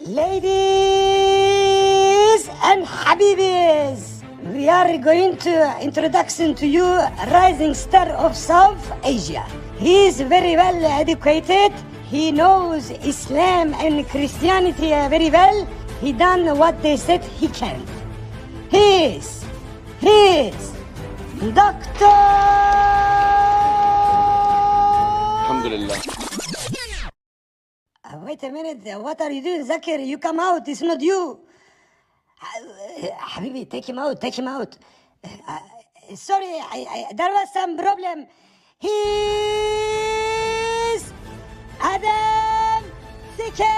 Ladies and Habibis, we are going to introduction to you rising star of South Asia. He is very well educated. He knows Islam and Christianity very well. He done what they said he can. He is Doctor. Alhamdulillah. Wait a minute, what are you doing, Zakir? You come out, it's not you. Habibi, take him out. Sorry, there was some problem. He's Adam Sikar.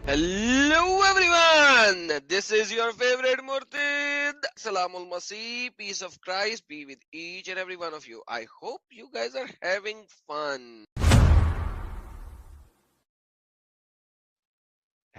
Hello everyone, this is your favorite Murtid. Salamul Masih, peace of Christ be with each and every one of you. I hope you guys are having fun.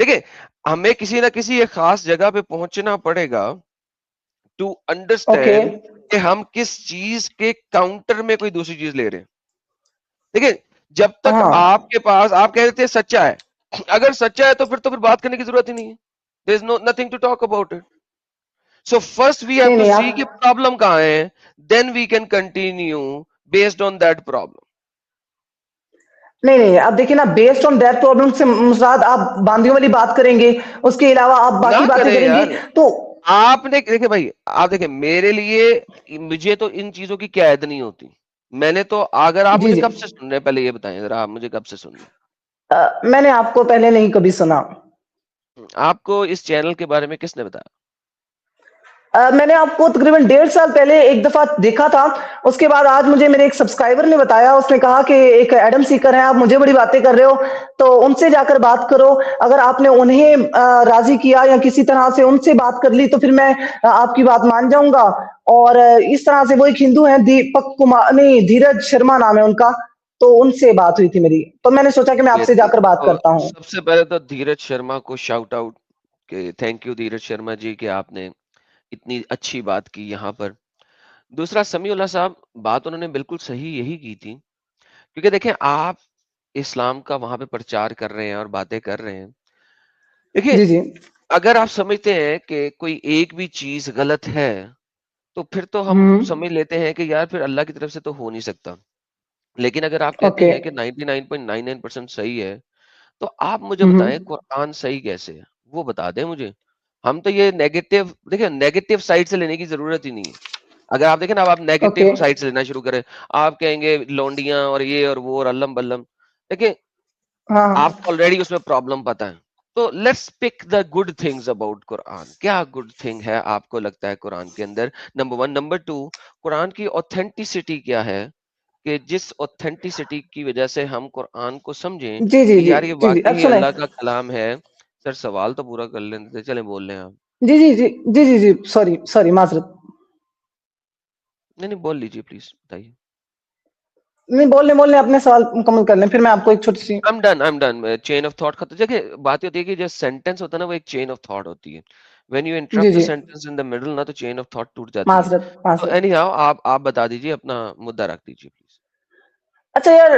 دیکھیں ہمیں کسی نہ کسی ایک خاص جگہ پہ پہنچنا پڑے گا ٹو انڈرسٹینڈ کہ ہم کس چیز کے کاؤنٹر میں کوئی دوسری چیز لے رہے ہیں. دیکھیں جب تک آپ کے پاس آپ کہہ رہے تھے سچا ہے, اگر سچا ہے تو پھر بات کرنے کی ضرورت ہی نہیں ہے. There is nothing to talk about it. So first we have to see کہ problem کہاں ہے, then we can continue based on that problem. نہیں اب دیکھیں نا, بیسڈ آن دیٹ پرابلم سے مراد آپ باندیوں والی بات کریں گے, اس کے علاوہ آپ باقی باتیں کریں گے تو آپ نے دیکھیں بھائی, آپ دیکھیں میرے لیے مجھے تو ان چیزوں کی کیا عید نہیں ہوتی. میں نے تو, اگر آپ مجھے کب سے سن رہے ہیں پہلے یہ بتائیں ذرا, آپ مجھے کب سے سن رہے ہیں؟ میں نے آپ کو پہلے نہیں کبھی سنا. آپ کو اس چینل کے بارے میں کس نے بتایا؟ میں نے آپ کو تقریباً 1.5 سال پہلے ایک دفعہ دیکھا تھا, اس کے بعد آج مجھے میرے ایک سبسکرائبر نے بتایا, اس نے کہا کہ ایک ایڈم سیکر ہیں, آپ مجھے بڑی باتیں کر رہے ہو تو ان سے جا کر بات کرو. اگر آپ نے انہیں راضی کیا یا کسی طرح سے ان سے بات کر لی تو پھر میں آپ کی بات مان جاؤں گا. اور اس طرح سے وہ ایک ہندو ہیں, دیپک کمار نہیں دھیرج شرما نام ہے ان کا, تو ان سے بات ہوئی تھی میری, تو میں نے سوچا کہ میں آپ سے جا کر بات کرتا ہوں. سب سے پہلے تو دھیرج شرما کو شاؤٹ آؤٹ کہ تھینک یو دھیرج شرما جی کہ آپ نے اتنی اچھی بات کی یہاں پر. دوسرا سمیع اللہ صاحب, بات انہوں نے بالکل صحیح یہی کی تھی, کیونکہ دیکھیں آپ اسلام کا وہاں پہ پرچار کر رہے ہیں اور باتیں کر رہے ہیں. دیکھیں اگر آپ سمجھتے ہیں کہ کوئی ایک بھی چیز غلط ہے تو پھر تو ہم سمجھ لیتے ہیں کہ یار پھر اللہ کی طرف سے تو ہو نہیں سکتا. لیکن اگر آپ کہتے ہیں کہ 99.99% صحیح ہے تو آپ مجھے بتائیں قرآن صحیح کیسے ہے, وہ بتا دیں مجھے. ہم تو یہ نیگیٹو, دیکھیں نیگیٹو سائڈ سے لینے کی ضرورت ہی نہیں ہے. اگر آپ دیکھیں نا, آپ نیگیٹو سائڈ سے لینا شروع کریں, آپ کہیں گے لونڈیاں اور یہ اور وہ اور علم بلم, دیکھیں آپ کو آلریڈی اس میں پرابلم پتا ہے. تو let's pick the good things about Quran. کیا گڈ تھنگ ہے آپ کو لگتا ہے قرآن کے اندر؟ نمبر 1. نمبر 2, قرآن کی اوتھینٹسٹی کیا ہے کہ جس اوتھینٹسٹی کی وجہ سے ہم قرآن کو سمجھیں کہ یار یہ واقعی اللہ کا کلام ہے. سر سوال تو پورا کر لیں, چلیں بول لیں آپ. جی سوری معذرت. نہیں بول لیجیے پلیز, بتائیے. نہیں بولنے اپنے سوال مکمل کر لیں, پھر میں آپ کو ایک چھوٹی سی I'm done. Chain of thought ختم. دیکھیں بات ہوتی ہے کہ جو سینٹینس ہوتا ہے نا وہ ایک چین آف تھاٹ ہوتی ہے. when you interrupt the sentence in the middle نا تو چین آف تھاٹ ٹوٹ جاتی ہے. تو اینی ہاؤ آپ بتا دیجیے, اپنا مدعا رکھ دیجیے پلیز. اچھا یار,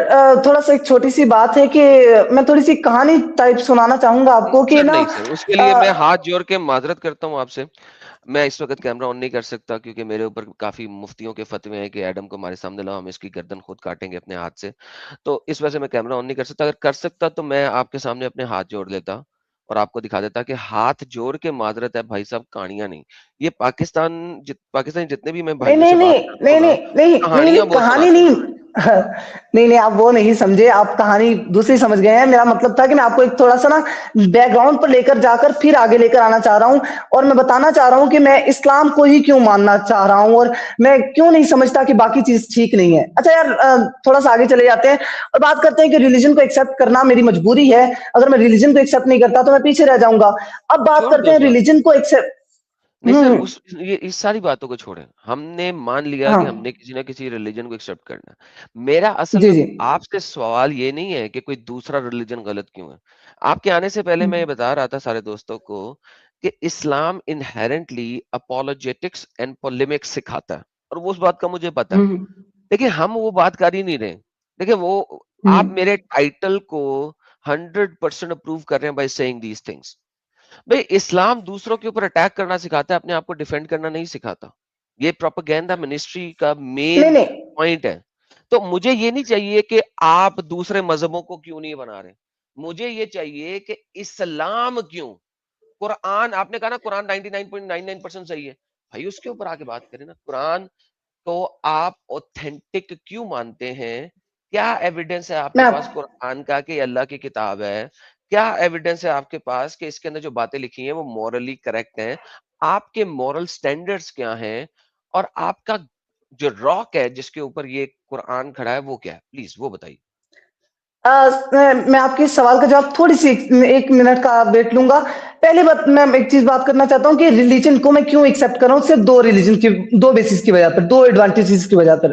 تھوڑا سا ایک چھوٹی سی بات ہے کہ میں تھوڑی سی کہانی ٹائپ سنانا چاہوں گا آپ کو کہ نا. نہیں سر, اس کے لیے میں ہاتھ جوڑ کے معذرت کرتا ہوں آپ سے. میں اس وقت کیمرہ آن نہیں کر سکتا کیونکہ میرے اوپر کافی مفتیوں کے فتوے ہیں کہ ایڈم کو ہمارے سامنے لاؤ, ہم اس کی گردن خود کاٹیں گے اپنے ہاتھ سے. تو اس وجہ سے میں کیمرہ آن نہیں کر سکتا. اگر کر سکتا تو میں آپ کے سامنے اپنے ہاتھ جوڑ لیتا اور آپ کو دکھا دیتا کہ ہاتھ جوڑ کے معذرت ہے بھائی صاحب, کہانیاں نہیں. یہ پاکستانی جتنے بھی میں بھائیوں سے بات کرتا ہوں نا, کہانیاں بہت کہانی سناتے ہیں. نہیں آپ وہ نہیں سمجھے, آپ کہانی دوسری سمجھ گئے ہیں. میرا مطلب تھا کہ میں آپ کو ایک تھوڑا سا نا بیک گراؤنڈ پر لے کر جا کر پھر آگے لے کر آنا چاہ رہا ہوں, اور میں بتانا چاہ رہا ہوں کہ میں اسلام کو ہی کیوں ماننا چاہ رہا ہوں اور میں کیوں نہیں سمجھتا کہ باقی چیز ٹھیک نہیں ہے. اچھا یار, تھوڑا سا آگے چلے جاتے ہیں اور بات کرتے ہیں کہ ریلیجن کو ایکسپٹ کرنا میری مجبوری ہے. اگر میں ریلیجن کو ایکسپٹ نہیں کرتا تو میں پیچھے رہ جاؤں گا. اب بات کرتے ہیں ریلیجن کو ایکسپٹ. نہیں سر, یہ اس ساری باتوں کو چھوڑیں. ہم نے مان لیا کہ ہم نے کسی نہ کسی ریلیجن کو ایکسپٹ کرنا. میرا اصل میں آپ سے سوال یہ نہیں ہے کہ کوئی دوسرا ریلیجن غلط کیوں ہے. آپ کے آنے سے پہلے میں یہ بتا رہا تھا سارے دوستوں کو کہ اسلام انہیرنٹلی اپولوجیٹکس اینڈ پولیمکس سکھاتا ہے, اور وہ اس بات کا مجھے پتا ہے. دیکھیں ہم وہ بات کر ہی نہیں رہے. دیکھیں وہ آپ میرے ٹائٹل کو 100% اپروو کر رہے ہیں بائی سیئنگ دیز تھنگس. بھئی اسلام دوسروں کے اوپر اٹیک کرنا سکھاتا ہے, اپنے آپ کو ڈیفینڈ کرنا نہیں سکھاتا. یہ پروپیگینڈا منسٹری کا مین پوائنٹ ہے. تو مجھے یہ نہیں چاہیے کہ آپ دوسرے مذہبوں کو کیوں نہیں بنا رہے. مجھے یہ چاہیے کہ اسلام کیوں. قرآن آپ نے کہا نا قرآن 99.99% صحیح ہے, بھائی اس کے اوپر آ کے بات کریں نا. قرآن تو آپ اوتھینٹک کیوں مانتے ہیں؟ کیا ایویڈنس ہے آپ کے پاس قرآن کا کہ اللہ کی کتاب ہے؟ کیا ایویڈنس ہے آپ کے پاس کہ اس کے اندر جو باتیں لکھی ہیں وہ مورلی کریکٹ ہیں؟ آپ کے مورل سٹینڈرڈز کیا ہیں؟ اور آپ کا جو راک ہے جس کے اوپر یہ قرآن کھڑا ہے وہ کیا ہے؟ پلیز وہ بتائیے. میں آپ کے سوال کا جواب تھوڑی سی 1 منٹ کا ویٹ لوں گا. پہلے بات میں ایک چیز بات کرنا چاہتا ہوں کہ ریلیجن کو میں کیوں ایکسپٹ کر رہا ہوں. صرف 2 ریلیجن کی 2 بیسس کی وجہ پر, 2 ایڈوانٹیجز کی وجہ پر.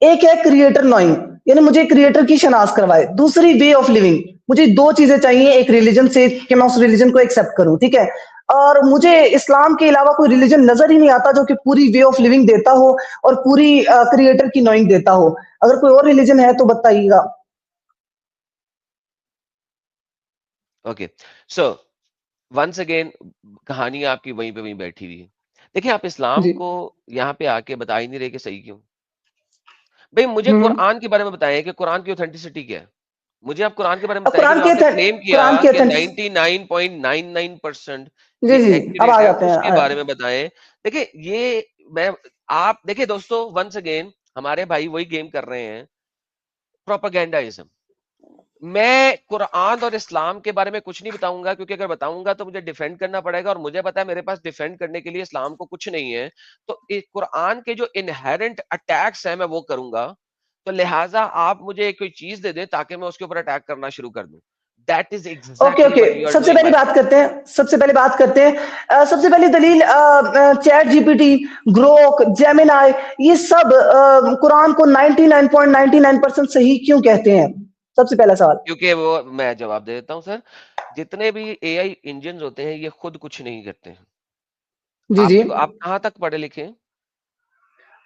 ایک ہے کریٹر نوئنگ, یعنی مجھے کریٹر کی شناخت کروائے. دوسری وے آف لیونگ, مجھے دو چیزیں چاہیے ایک ریلیجن سے کہ میں اس ریلیجن کو ایکسپٹ کروں, ٹھیک ہے, اور مجھے اسلام کے علاوہ کوئی ریلیجن نظر ہی نہیں آتا جو کہ پوری وے آف لیونگ دیتا ہو اور پوری کریٹر کی نوئنگ دیتا ہو. اگر کوئی اور ریلیجن ہے تو بتائیے گا. اوکے, سو ونس اگین کہانی آپ کی وہیں پہ وہیں بیٹھی ہوئی ہے. دیکھیں آپ اسلام جی کو یہاں پہ آ کے بتا ہی نہیں رہے کہ صحیح کیوں. بھئی مجھے ہوں قرآن کے بارے میں بتائیں کہ قرآن کی اوتھینٹسٹی کیا ہے. مجھے آپ قرآن کے بارے میں اب بتائیں کہ قرآن جو کے آپ نے کلیم کیا قرآن کے کہ 99.99% جی یہ جی اب ایکوریٹ آ ہے, جاتے اس کے ہیں. بارے میں بتائیں. دیکھیں یہ میں آپ دیکھیں دوستو, ونس اگین ہمارے بھائی وہی گیم کر رہے ہیں, پروپیگنڈاازم. میں قرآن اور اسلام کے بارے میں کچھ نہیں بتاؤں گا, کیونکہ اگر بتاؤں گا تو مجھے ڈیفینڈ کرنا پڑے گا, اور مجھے پتا ہے میرے پاس ڈیفینڈ کرنے کے لیے اسلام کو کچھ نہیں ہے. تو قرآن کے جو انہیرنٹ اٹیکس ہیں میں وہ کروں گا, تو لہٰذا آپ مجھے کوئی چیز دے دیں تاکہ میں اس کے اوپر اٹیک کرنا شروع کر دوں. That is okay exactly okay, what you are سب سے doing, پہلی my بات friend. کرتے ہیں, سب سے پہلی دلیل چیٹ جی پی ٹی, گروک, جیمینائی, یہ سب قرآن کو 99.99% صحیح کیوں کہتے ہیں؟ سب سے پہلا سوال. کیونکہ وہ میں جواب دے دیتا ہوں سر. جتنے بھی اے آئی انجنز ہوتے ہیں یہ خود کچھ نہیں کرتے ہیں. جی جی آپ کہاں تک پڑھے لکھے ہیں؟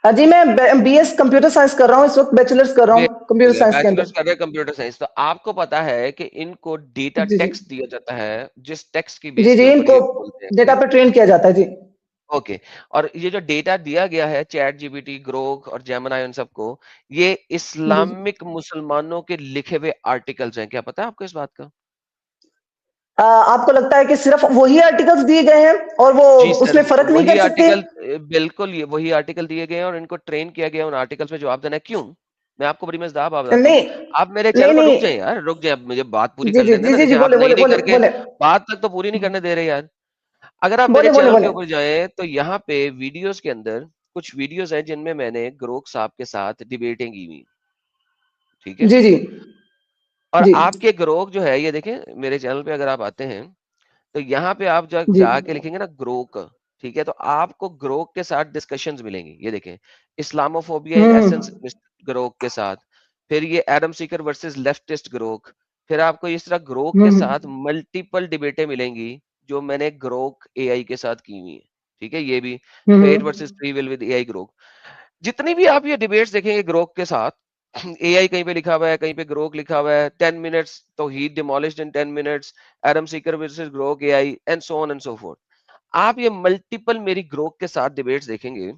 جی میں بی ایس کمپیوٹر سائنس کر رہا ہوں اس وقت, بیچلرز کر رہا ہوں کمپیوٹر سائنس کے اندر. بیچلرز کر رہے کمپیوٹر سائنس. تو آپ کو پتا ہے کہ ان کو ڈیٹا جی جی ٹیکسٹ دیا جاتا ہے, جس ٹیکسٹ کی جی بیس کے جی ان اوپر کو یہ بولتے ہیں. ڈیٹا پہ ٹرین کیا جاتا ہے. جی اوکے, اور یہ جو ڈیٹا دیا گیا ہے چیٹ جی پی ٹی, گروک اور جیمنائی, ان سب کو, یہ جی جی اسلامک مسلمانوں کے لکھے ہوئے آرٹیکلز ہیں. کیا پتا ہے آپ کو اس بات کا؟ آپ کو لگتا ہے کہ صرف وہی آرٹیکلز دیے گئے ہیں اور وہ جی اس سر, میں فرق نہیں وہی کر سکتے؟ آرٹیکل, بالکل یہ وہی آرٹیکل دیے گئے ہیں اور ان کو ٹرین کیا گیا ان آرٹیکلز میں جواب دینا ہے. کیوں؟ میں آپ کو بڑی مزدار بات بتاتا ہوں. نہیں آپ میرے نہیں چینل پر رک جائیں نہیں, یار, رک جائیں, مجھے بات پوری جی کر جی لینے جی نا. جی جی دیکھیں آپ بولے نہیں بولے نہیں بولے کر کے بولے بات تک تو پوری نہیں کرنے دے رہے یار. اگر آپ میرے بولے بولے چینل کے بولے اوپر جائیں تو یہاں پہ ویڈیوز کے اندر کچھ ویڈیوز ہیں جن میں نے گروک صاحب کے ساتھ ڈیبیٹیں کی ہوئی, ٹھیک ہے. جی جی اور جی آپ کے گروک جو ہے, یہ دیکھیں میرے چینل پہ اگر آپ آتے ہیں تو یہاں پہ آپ جی جا کے لکھیں گے نا گروک, ٹھیک ہے, تو آپ کو گروک کے ساتھ ڈسکشنز ملیں گی. یہ دیکھیں, اسلاموفوبیا ان ایسنس گروک کے ساتھ, پھر یہ ایڈم سیکر ورسز لیفٹسٹ گروک, پھر آپ کو اس طرح گروک کے ساتھ ملٹیپل ڈیبیٹیں ملیں گی جو میں نے گروک اے آئی کے ساتھ کی ہوئی ہیں, ٹھیک ہے. یہ بھی fate versus free will with A I Grok, جتنی بھی آپ یہ ڈیبیٹس دیکھیں گے گروک کے ساتھ, اے آئی کہیں پہ لکھا ہوا ہے, کہیں پہ گروک لکھا ہوا ہے, 10 منٹس تو ہی demolished in 10 minutes, Adam Seeker versus Grok A I and so on and so forth. آپ یہ ملٹیپل میری گروک کے ساتھ ڈیبیٹس دیکھیں گے,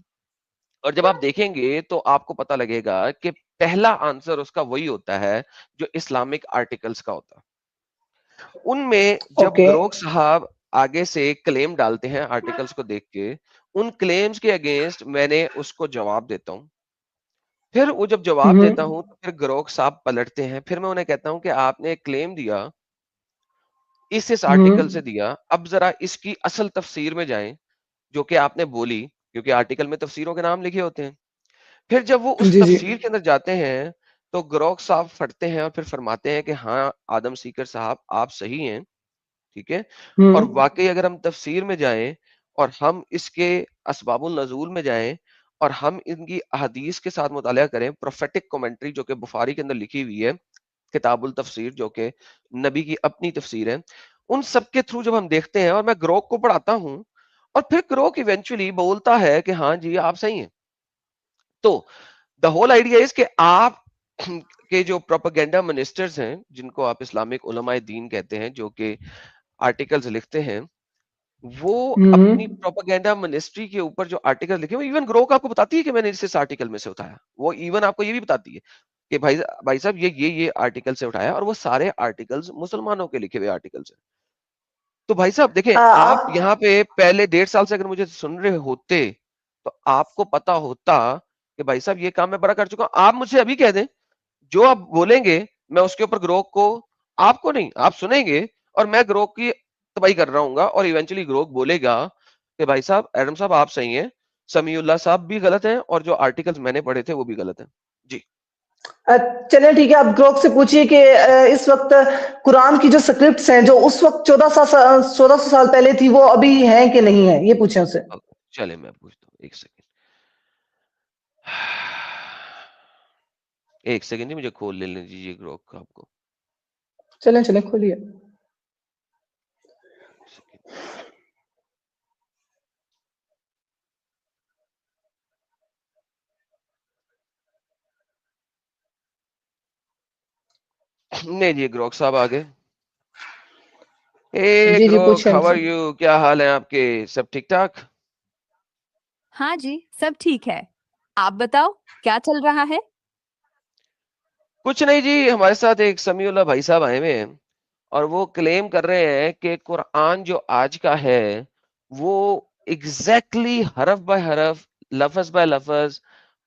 اور جب آپ دیکھیں گے تو آپ کو پتا لگے گا کہ پہلا آنسر اس کا وہی ہوتا ہے جو اسلامک آرٹیکلز کا ہوتا. ان میں جب اوکے گروک صاحب آگے سے کلیم ڈالتے ہیں آرٹیکلز کو دیکھ کے, ان کلیمز کے اگینسٹ میں نے اس کو جواب دیتا ہوں. پھر وہ جب جواب دیتا ہوں تو پھر گروک صاحب پلٹتے ہیں, پھر میں انہیں کہتا ہوں کہ آپ نے ایک کلیم دیا, اس آرٹیکل سے دیا, اب ذرا اس کی اصل تفسیر میں جائیں جو کہ آپ نے بولی, کیونکہ آرٹیکل میں تفسیروں کے نام لکھے ہوتے ہیں. پھر جب وہ اس جی جی تفسیر کے اندر جاتے ہیں تو گروک صاحب پھٹتے ہیں اور پھر فرماتے ہیں کہ ہاں آدم سیکر صاحب آپ صحیح ہیں, ٹھیک ہے. اور واقعی اگر ہم تفسیر میں جائیں اور ہم اس کے اسباب النزول میں جائیں اور ہم ان کی احادیث کے ساتھ مطالعہ کریں, پروفیٹک کومنٹری جو کہ بخاری کے اندر لکھی ہوئی ہے, کتاب التفسیر جو کہ نبی کی اپنی تفسیر ہے, ان سب کے تھرو جب ہم دیکھتے ہیں اور میں گروک کو پڑھاتا ہوں اور پھر گروک ایونچولی بولتا ہے کہ ہاں جی آپ صحیح ہیں. تو دا ہول آئیڈیا از کہ آپ کے جو پروپیگنڈا منسٹرز ہیں, جن کو آپ اسلامک علماء دین کہتے ہیں, جو کہ آرٹیکلز لکھتے ہیں, وہ اپنی پروپیگنڈا منسٹری کے اوپر جو آرٹیکل لکھے ہوئے, ایون گروک آپ کو بتاتی ہے کہ میں نے اس آرٹیکل میں سے اٹھایا, وہ ایون آپ کو یہ بھی بتاتی ہے کہ بھائی صاحب یہ آرٹیکل سے اٹھایا, اور وہ سارے آرٹیکلز مسلمانوں کے لکھے ہوئے آرٹیکلز ہیں. تو بھائی صاحب دیکھیں, آپ یہاں پہ پہلے 1.5 سال سے اگر مجھے سن رہے ہوتے تو آپ کو پتا ہوتا کہ بھائی صاحب یہ کام میں بڑا کر چکا ہوں. آپ مجھ سے ابھی کہہ دیں, جو آپ بولیں گے میں اس کے اوپر گروک کو, آپ کو نہیں, آپ سنیں گے اور میں گروک کی تباہی کر رہا ہوں گا, اور ایونچولی گروک بولے گا کہ بھائی صاحب ایڈم صاحب آپ صحیح ہیں, سمیع اللہ صاحب بھی غلط ہیں, اور جو آرٹیکلز میں نے پڑھے تھے وہ بھی غلط ہیں. جی چلیں ٹھیک ہے, آپ گروک سے پوچھئے کہ اس وقت قرآن کی جو سکرپٹس ہیں جو اس وقت 1400 سال پہلے تھی وہ ابھی ہیں کہ نہیں ہیں, یہ پوچھیں اسے. چلے میں پوچھتا ہوں, ایک سیکنڈ. ایک سیکنڈ مجھے کھول لینے دیجیے گروک آپ کو. چلیں چلیں کھولیے. نہیں جی گروک صاحب آگے. اے جی گروک پوچھیں ہاؤ ہم آر سے. یو, کیا حال ہے آپ کے, سب ٹھیک ٹھاک؟ ہاں جی سب ٹھیک ہے. آپ بتاؤ کیا چل رہا ہے؟ کچھ نہیں جی, ہمارے ساتھ ایک سمیع اللہ بھائی صاحب آئے ہوئے ہیں اور وہ کلیم کر رہے ہیں کہ قرآن جو آج کا ہے وہ ایگزیکٹلی حرف بائی حرف, لفظ بائی لفظ,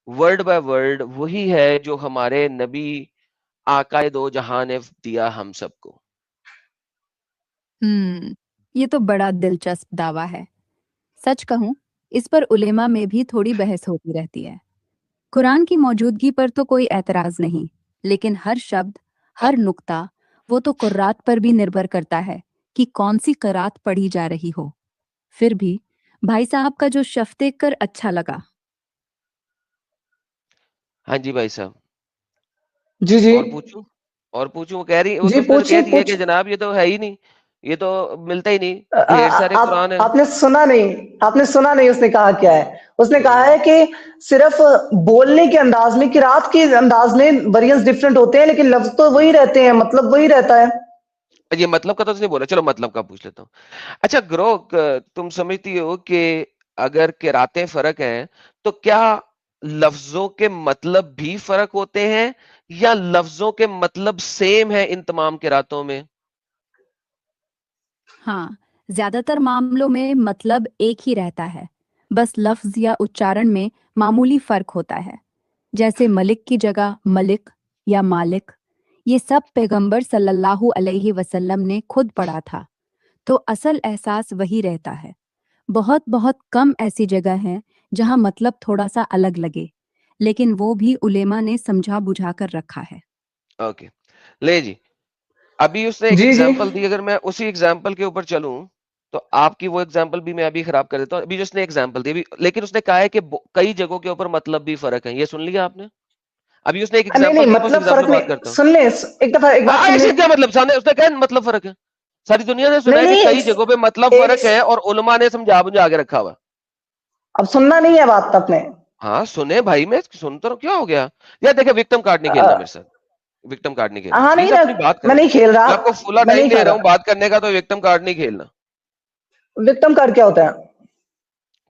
ورڈ بائی ورڈ وہی ہے جو ہمارے نبی آقائے دو جہاں نے دیا ہم سب کو. یہ تو بڑا دلچسپ دعویٰ ہے. سچ کہوں اس پر علماء میں بھی تھوڑی بحث ہوتی رہتی ہے. قرآن کی موجودگی پر تو کوئی اعتراض نہیں, لیکن ہر شبد, ہر نقطہ, وہ تو قرات پر بھی نربھر کرتا ہے کہ کون سی قرات پڑھی جا رہی ہو. پھر بھی بھائی صاحب کا جو شف دیکھ کر اچھا لگا. ہاں جی بھائی صاحب, جی جی اور پوچھوں, اور پوچھوں. وہ کہہ رہی, وہ تو جی اس نے تو کہہ پوچھیں دیا کہ پوچھ. جناب یہ تو ہے ہی نہیں, یہ تو ملتا ہی نہیں, ڈھیر سارے قرآن ہیں. آپ نے سنا نہیں, آپ نے سنا نہیں اس نے کہا کیا ہے. اس نے کہا ہوں. ہے کہ صرف بولنے کے انداز میں, قرات کے انداز میں ویریئنس ڈفرینٹ ہوتے ہیں, لیکن لفظ تو وہی رہتے ہیں, مطلب وہی رہتا ہے. یہ مطلب کا تو اس نے بولا, چلو مطلب کا پوچھ لیتا ہوں. اچھا گروک, تم سمجھتی ہو کہ اگر قراتیں فرق ہیں تو کیا لفظوں کے مطلب بھی فرق ہوتے ہیں یا لفظوں کے مطلب سیم ہے ان تمام قراتوں میں؟ ہاں, زیادہ تر معاملوں میں مطلب ایک ہی رہتا ہے, بس لفظ یا اچارن میں معمولی فرق ہوتا ہے. جیسے ملک کی جگہ ملک یا مالک, یہ سب پیغمبر صلی اللہ علیہ وسلم نے خود پڑھا تھا, تو اصل احساس وہی رہتا ہے. بہت بہت کم ایسی جگہ ہیں جہاں مطلب تھوڑا سا الگ لگے, لیکن وہ بھی علماء نے سمجھا بجھا کر رکھا ہے. اوکے, لے جی. ابھی اس نے ایک جی جی ایگزامپل دی, اگر میں اسی ایگزامپل کے اوپر چلوں تو آپ کی وہ ایگزامپل بھی میں ابھی خراب کر دیتا ہوں. ابھی جو اس نے ایگزامپل دی, لیکن اس نے کہا ہے کہ کئی جگہوں کے اوپر مطلب بھی فرق ہے. یہ سن لیا آپ نے؟ ابھی اس نے ایک نہیں ایگزامپل نہیں دی, میں اس مطلب ایگزامپل فرق پہ بات نہیں, کرتا ہوں. سن لیں ایک دفعہ, ایک بات ہاں سن لیں. ایسے کیا مطلب, اس نے کہا مطلب فرق ہے. ساری دنیا نے سنا نہیں ہے کہ نہیں کئی جگہوں پہ مطلب ایک, فرق ہے اور علماء نے سمجھا بجھا کے رکھا ہوا. اب سننا نہیں ہے بات آپ نے. ہاں سنے بھائی, میں سنتا ہوں, کیا ہو گیا یار. دیکھیں وکٹم کارڈ نہیں کھیلنا میرے ساتھ, وکٹم کارڈ نہیں کھیلنا ہاں نہیں پلیز, نا, اپنی بات میں کریں. نہیں کھیل رہا, میں آپ کو فلا میں ٹائم نہیں دے کھا رہا ہوں رہا. بات کرنے کا, تو وکٹم کارڈ نہیں کھیلنا. وکٹم کارڈ کیا ہوتا ہے؟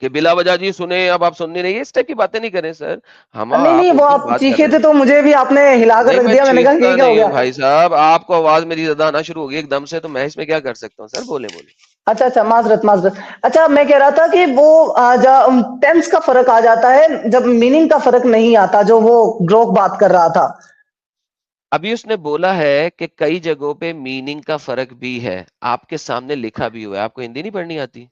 کہ بلا وجہ جی سنے, اب آپ سننے نہیں, اس ٹائپ کی باتیں نہیں کریں سر. ہم نہیں آپ نہیں, وہ اردو میں آپ بات کر چیخے رہے تھے ہیں. تو مجھے بھی آپ نے ہلا کر نہیں رکھ میں دیا, میں نے کہا چیختا یہ کیا ہو نہیں گیا. ہوں بھائی صاحب, آپ کو آواز میری زیادہ آنا شروع ہوگی ایک دم سے, تو میں اس میں کیا کر سکتا ہوں سر, بولے بولے. اچھا اچھا, معذرت معذرت. اچھا میں کہہ رہا تھا کہ وہ ٹینس کا فرق آ جاتا ہے جب میننگ کا فرق نہیں آتا, جو وہ گروک بات کر رہا تھا. ابھی اس نے بولا ہے کہ کئی جگہوں پہ میننگ کا فرق بھی ہے, آپ کے سامنے لکھا بھی ہوا ہے. آپ کو ہندی نہیں پڑھنی آتی؟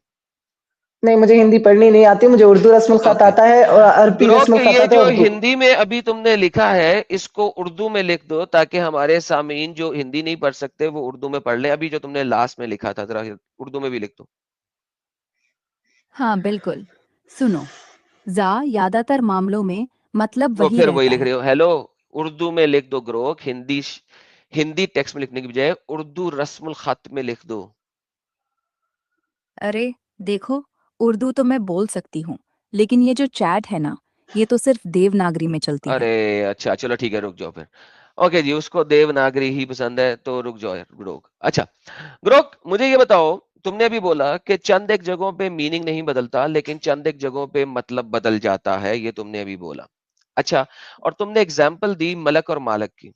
نہیں مجھے ہندی پڑھنی نہیں آتی, مجھے اردو رسم الخط اوکے آتا ہے, اور عربی گرو رسم کہ الخط یہ آتا ہے جو اردو. ہندی میں ابھی تم نے لکھا ہے اس کو اردو میں لکھ دو, تاکہ ہمارے سامعین جو ہندی نہیں پڑھ سکتے وہ اردو میں پڑھ لیں. ابھی جو تم نے لاسٹ میں لکھا تھا ذرا اردو میں بھی لکھ دو. ہاں بالکل, سنو. زیادہ تر معاملوں میں مطلب وہ وہی پھر وہی رہتا لکھ ہے. رہے ہو, ہیلو اردو میں لکھ دو گروک, ہندی ٹیکسٹ میں لکھنے کی بجائے اردو رسم الخط میں لکھ دو. ارے دیکھو, اردو تو میں بول سکتی ہوں, لیکن یہ جو چیٹ ہے نا, یہ تو صرف دیوناگری میں چلتی ہے. ارے اچھا چلو ٹھیک ہے, رک جاؤ پھر. اوکے جی, اس کو دیو ناگری ہی پسند ہے تو رک جاؤ گروک. اچھا گروک, مجھے یہ بتاؤ, تم نے بھی بولا کہ چند ایک جگہوں پہ میننگ نہیں بدلتا, لیکن چند ایک جگہوں پہ مطلب بدل جاتا ہے, یہ تم نے ابھی بولا. اچھا, اور تم نے اگزامپل دی ملک اور مالک کی.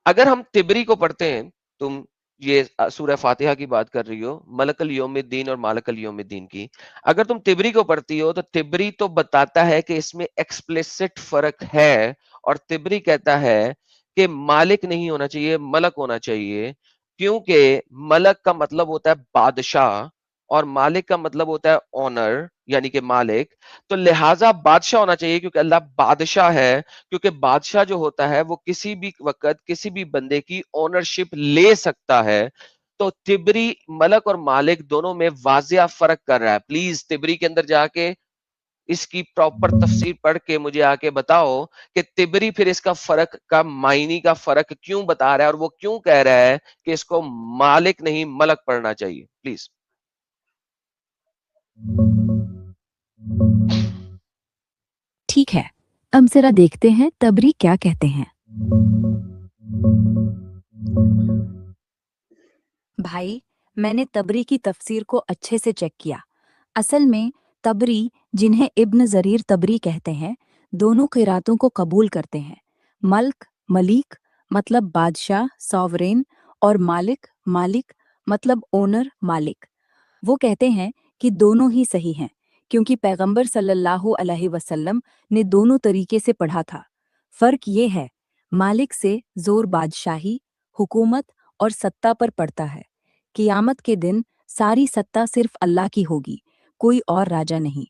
اگر ہم تبری کو پڑھتے ہیں, تم یہ سورہ فاتحہ کی بات کر رہی ہو, ملک الیوم الدین اور مالک الیوم الدین کی, اگر تم تبری کو پڑھتی ہو تو تبری تو بتاتا ہے کہ اس میں ایکسپلیسٹ فرق ہے, اور تبری کہتا ہے کہ مالک نہیں ہونا چاہیے, ملک ہونا چاہیے, کیونکہ ملک کا مطلب ہوتا ہے بادشاہ اور مالک کا مطلب ہوتا ہے اونر یعنی کہ مالک. تو لہٰذا بادشاہ ہونا چاہیے کیونکہ اللہ بادشاہ ہے, کیونکہ بادشاہ جو ہوتا ہے وہ کسی بھی وقت کسی بھی بندے کی اونرشپ لے سکتا ہے. تو تبری ملک اور مالک دونوں میں واضح فرق کر رہا ہے. پلیز تبری کے اندر جا کے اس کی پراپر تفسیر پڑھ کے مجھے آ کے بتاؤ کہ تبری پھر اس کا فرق کا معنی کا فرق کیوں بتا رہا ہے اور وہ کیوں کہہ رہا ہے کہ اس کو مالک نہیں ملک پڑھنا چاہیے. پلیز. ٹھیک ہے، اب ذرا دیکھتے ہیں تبری کیا کہتے ہیں. بھائی، میں نے تبری کی تفسیر کو اچھے سے چیک کیا. اصل میں تبری، جنہیں ابن زریر تبری کہتے ہیں، دونوں قراتوں کو قبول کرتے ہیں. ملک، ملیک مطلب بادشاہ، ساورین، اور مالک، مالک مطلب اونر، مالک. وہ کہتے ہیں کہ دونوں ہی صحیح ہیں کیونکہ پیغمبر صلی اللہ علیہ وسلم نے دونوں طریقے سے پڑھا تھا. فرق یہ ہے، مالک سے زور بادشاہی، حکومت اور ستہ پر پڑتا ہے. قیامت کے دن ساری ستہ صرف اللہ کی ہوگی، کوئی اور راجہ نہیں.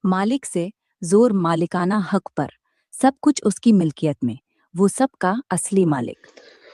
مالک سے زور مالکانہ حق پر، سب کچھ اس کی ملکیت میں، وہ سب کا اصلی مالک.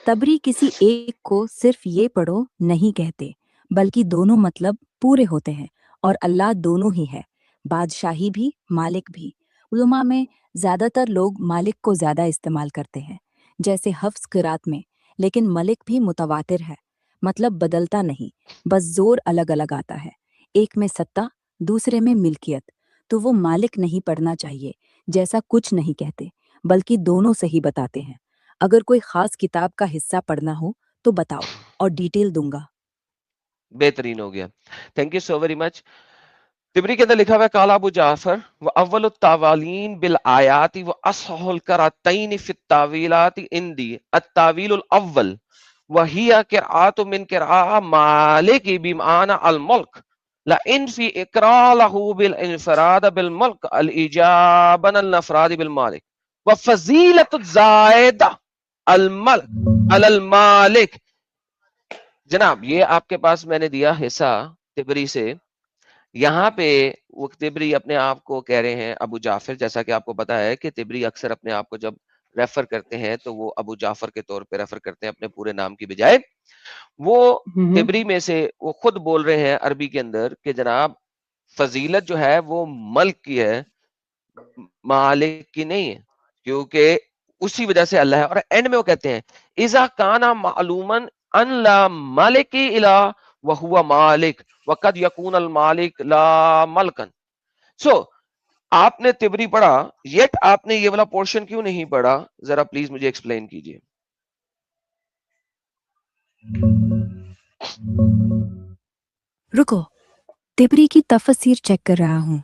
تبری کسی ایک کو صرف یہ پڑھو نہیں کہتے، بلکہ دونوں مطلب پورے ہوتے ہیں، اور اللہ دونوں ہی ہے، بادشاہی بھی، مالک بھی. علماء میں زیادہ تر لوگ مالک کو زیادہ استعمال کرتے ہیں، جیسے حفظ قرات میں، لیکن ملک بھی متواتر ہے، مطلب بدلتا نہیں، بس زور الگ الگ آتا ہے. ایک میں ستہ، دوسرے میں ملکیت. تو وہ مالک نہیں پڑھنا چاہیے جیسا کچھ نہیں کہتے، بلکہ دونوں صحیح بتاتے ہیں. اگر کوئی خاص کتاب کا حصہ پڑھنا ہو تو بتاؤ اور ڈیٹیل دوں گا. بہترین ہو گیا. Thank you so very much. تبری کے اندر لکھا ہوا ہے قال ابو جعفر واول التاوالین بالآیات واصح القراتین فی التاویلات عندی التاویل الاول وهي قراءة من قراءة مالك بمعنى الملك لئن في اقرار له بالانفراد بالملك الاجابه الافراد بالمالك وفضيلة الزائدة الملك على المالك. جناب یہ آپ کے پاس میں نے دیا حصہ تبری سے. یہاں پہ وہ تبری اپنے آپ کو کہہ رہے ہیں ابو جعفر، جیسا کہ آپ کو پتا ہے کہ تبری اکثر اپنے آپ کو جب ریفر کرتے ہیں تو وہ ابو جعفر کے طور پہ ریفر کرتے ہیں اپنے پورے نام کی بجائے. وہ تبری میں سے وہ خود بول رہے ہیں عربی کے اندر کہ جناب فضیلت جو ہے وہ ملک کی ہے، مالک کی نہیں ہے، کیونکہ اسی وجہ سے اللہ ہے. اور اینڈ میں وہ کہتے ہیں اذا کانا معلومن ان لا مالک الا وہو مالک وقد یکون المالک لا ملکن. سو آپ نے تبری پڑھا، یٹ آپ نے یہ والا پورشن کیوں نہیں پڑھا؟ ذرا پلیز مجھے ایکسپلین کیجئے. رکو، تبری کی تفسیر چیک کر رہا ہوں.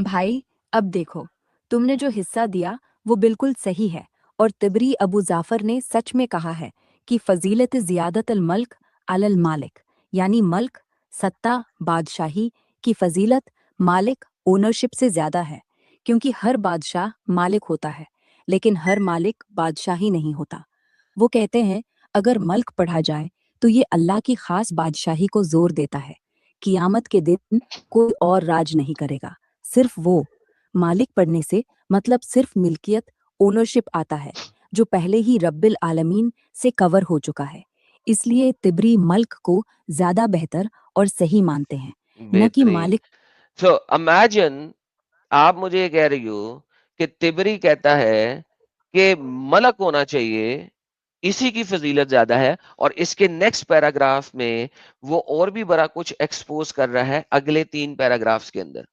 بھائی اب دیکھو، تم نے جو حصہ دیا وہ بالکل صحیح ہے، اور تبری ابو جعفر نے سچ میں کہا ہے کہ فضیلت زیادت الملک علی المالک، یعنی ملک، ستہ، بادشاہی کی فضیلت مالک، اونرشپ سے زیادہ ہے، کیونکہ ہر بادشاہ مالک ہوتا ہے لیکن ہر مالک بادشاہی نہیں ہوتا. وہ کہتے ہیں اگر ملک پڑھا جائے تو یہ اللہ کی خاص بادشاہی کو زور دیتا ہے. قیامت کے دن کوئی اور راج نہیں کرے گا، صرف وہ. مالک پڑھنے سے مطلب صرف ملکیت، اونرشپ آتا ہے، جو پہلے ہی رب العالمین سے کور ہو چکا ہے. اس لیے تبری ملک کو زیادہ بہتر اور صحیح مانتے ہیں، نہ کہ مالک. سو امیجن آپ مجھے یہ کہہ رہی ہو کہ تبری کہتا ہے کہ ملک ہونا چاہیے، اسی کی فضیلت زیادہ ہے، اور اس کے نیکسٹ پیراگراف میں وہ اور بھی بڑا کچھ ایکسپوز کر رہا ہے اگلے 3 پیراگرافز کے اندر.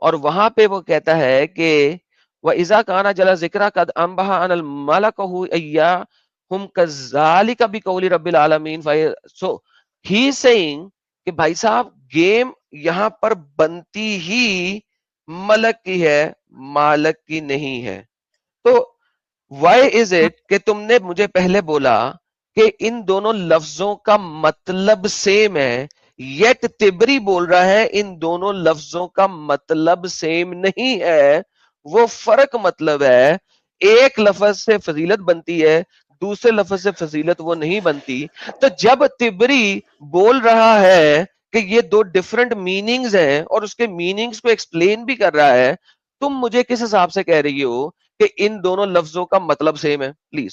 اور وہاں پہ وہ کہتا ہے کہ وَإِذَا كَانَ جَلَ ذِكْرَ قَدْ أَنْبَهَ أَنَ الْمَلَكَهُ إِيَّاهُمْ كَذَلِكَ بِقَوْلِ رَبِّ الْعَالَمِينَ. So he is saying کہ بھائی صاحب گیم یہاں پر بنتی ہی ملک کی ہے، مالک کی نہیں ہے. تو why is it کہ تم نے مجھے پہلے بولا کہ ان دونوں لفظوں کا مطلب سیم ہے، یٹ تبری بول رہا ہے ان دونوں لفظوں کا مطلب سیم نہیں ہے، وہ فرق مطلب ہے. ایک لفظ سے فضیلت بنتی ہے، دوسرے لفظ سے فضیلت وہ نہیں بنتی. تو جب تبری بول رہا ہے کہ یہ دو ڈیفرنٹ میننگز ہیں اور اس کے میننگز کو ایکسپلین بھی کر رہا ہے، تم مجھے کس حساب سے کہہ رہی ہو کہ ان دونوں لفظوں کا مطلب سیم ہے؟ پلیز.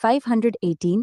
518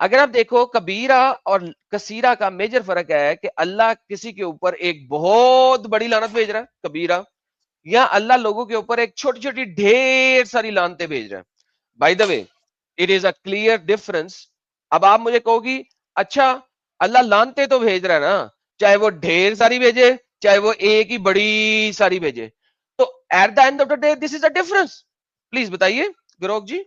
اگر آپ دیکھو کبیرہ اور کثیرہ کا میجر فرق ہے کہ اللہ کسی کے اوپر ایک بہت بڑی لعنت بھیج رہا ہے کبیرہ, یا اللہ لوگوں کے اوپر ایک چھوٹی چھوٹی ڈھیر ساری لعنتیں بھیج رہا ہے. By the way it is a clear difference. اب آپ مجھے کہو گی اچھا اللہ لعنتیں تو بھیج رہا ہے نا, چاہے وہ ڈھیر ساری بھیجے چاہے وہ ایک ہی بڑی ساری بھیجے, تو at the end of the day this is a difference. Please بتائیے گروک جی.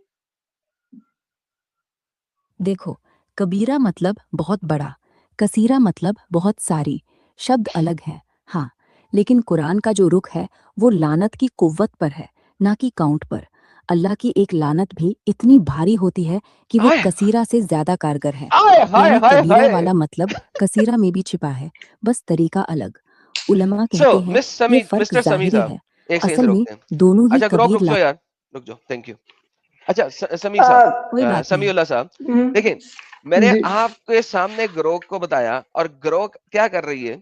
دیکھو, کبیرہ مطلب بہت بڑا, کثیرہ مطلب بہت ساری, شبد الگ ہے ہاں, لیکن قرآن کا جو رخ ہے وہ لعنت کی قوت پر ہے, نہ کہ کاؤنٹ پر. اللہ کی ایک لعنت بھی اتنی بھاری ہوتی ہے کہ وہ کثیرہ سے زیادہ کارگر ہے. یعنی کبیرہ والا مطلب کثیرہ میں بھی چھپا ہے, بس طریقہ الگ. علماء کہتے ہیں یہ فرق ظاہری ہے, اصل میں دونوں ہی کبیر یار رک جاؤ, تھینک یو. اچھا سمیع صاحب, سمیع اللہ صاحب, دیکھیں میں نے آپ کے سامنے گروک کو بتایا, اور گروک کیا کر رہی ہے,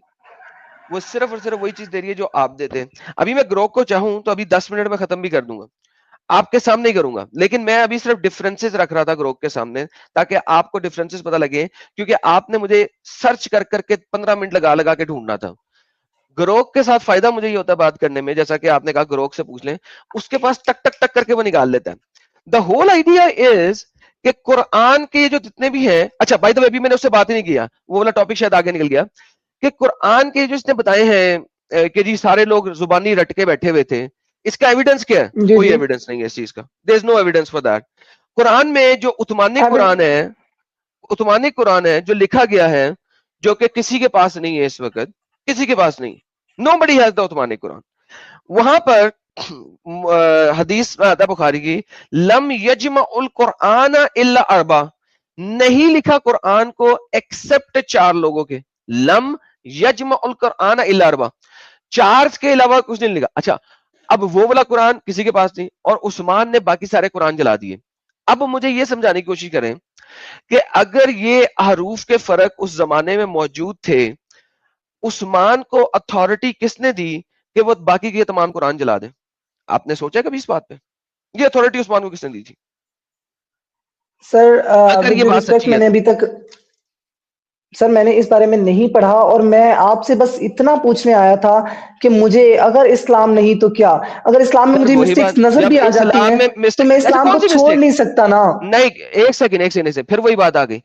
وہ صرف اور صرف وہی چیز دے رہی ہے جو آپ دیتے ہیں. ابھی میں گروک کو چاہوں تو ابھی 10 منٹ میں ختم بھی کر دوں گا, آپ کے سامنے ہی کروں گا, لیکن میں ابھی صرف ڈفرینسز رکھ رہا تھا گروک کے سامنے تاکہ آپ کو ڈفرینسز پتہ لگے, کیونکہ آپ نے مجھے سرچ کر کر کے 15 منٹ لگا کے ڈھونڈنا تھا. گروک کے ساتھ فائدہ مجھے یہ ہوتا ہے بات کرنے میں, جیسا کہ آپ نے کہا گروک سے پوچھ لیں, اس کے پاس ٹک ٹک ٹک کر کے وہ نکال لیتا ہے. دا ہول آئیڈیا از کہ قرآن کے جو جتنے بھی ہیں, اچھا بائی دا وے ابھی میں نے اس سے بات ہی نہیں کیا, وہ والا ٹاپک شاید آگے نکل گیا, کہ قرآن کے جو اس نے بتائے ہیں کہ جی سارے لوگ زبانی رٹ کے بیٹھے ہوئے تھے, اس کا ایویڈنس کیا ہے؟ کوئی ایویڈنس نہیں ہے اس چیز کا. دیر از نو ایویڈنس فار دیٹ. قرآن میں جو عثمانی قرآن ہے جو لکھا گیا ہے, جو کہ کسی کے پاس نہیں ہے اس وقت, کسی کے پاس نہیں, نو بڈی ہیز دا عثمانی قرآن. وہاں پر حدیث میں آتا ہے بخاری کی, لم یجمع القرآن الا اربع, نہیں لکھا قرآن کو ایکسپٹ 4 لوگوں کے. لم یجمع القرآن الا اربع, 4 کے علاوہ کچھ نہیں لکھا. اچھا اب وہ والا قرآن کسی کے پاس نہیں, اور عثمان نے باقی سارے قرآن جلا دیے. اب مجھے یہ سمجھانے کی کوشش کریں کہ اگر یہ حروف کے فرق اس زمانے میں موجود تھے, عثمان کو اتھارٹی کس نے دی کہ وہ باقی کے تمام قرآن جلا دیں؟ آپ نے سوچا کبھی اس بات پہ؟ یہ اتھارٹی عثمان کو کس نے دی تھی؟ سر اگر یہ بات سچی ہے, میں نے ابھی تک سر میں نے اس بارے میں نہیں پڑھا, اور میں آپ سے بس اتنا پوچھنے آیا تھا کہ مجھے اگر اسلام نہیں تو کیا, اگر اسلام میں مجھے مسٹیکس نظر بھی آ جاتی ہیں تو میں اسلام کو چھوڑ نہیں سکتا نا. نہیں ایک سیکنڈ سے پھر وہی بات آ گئی.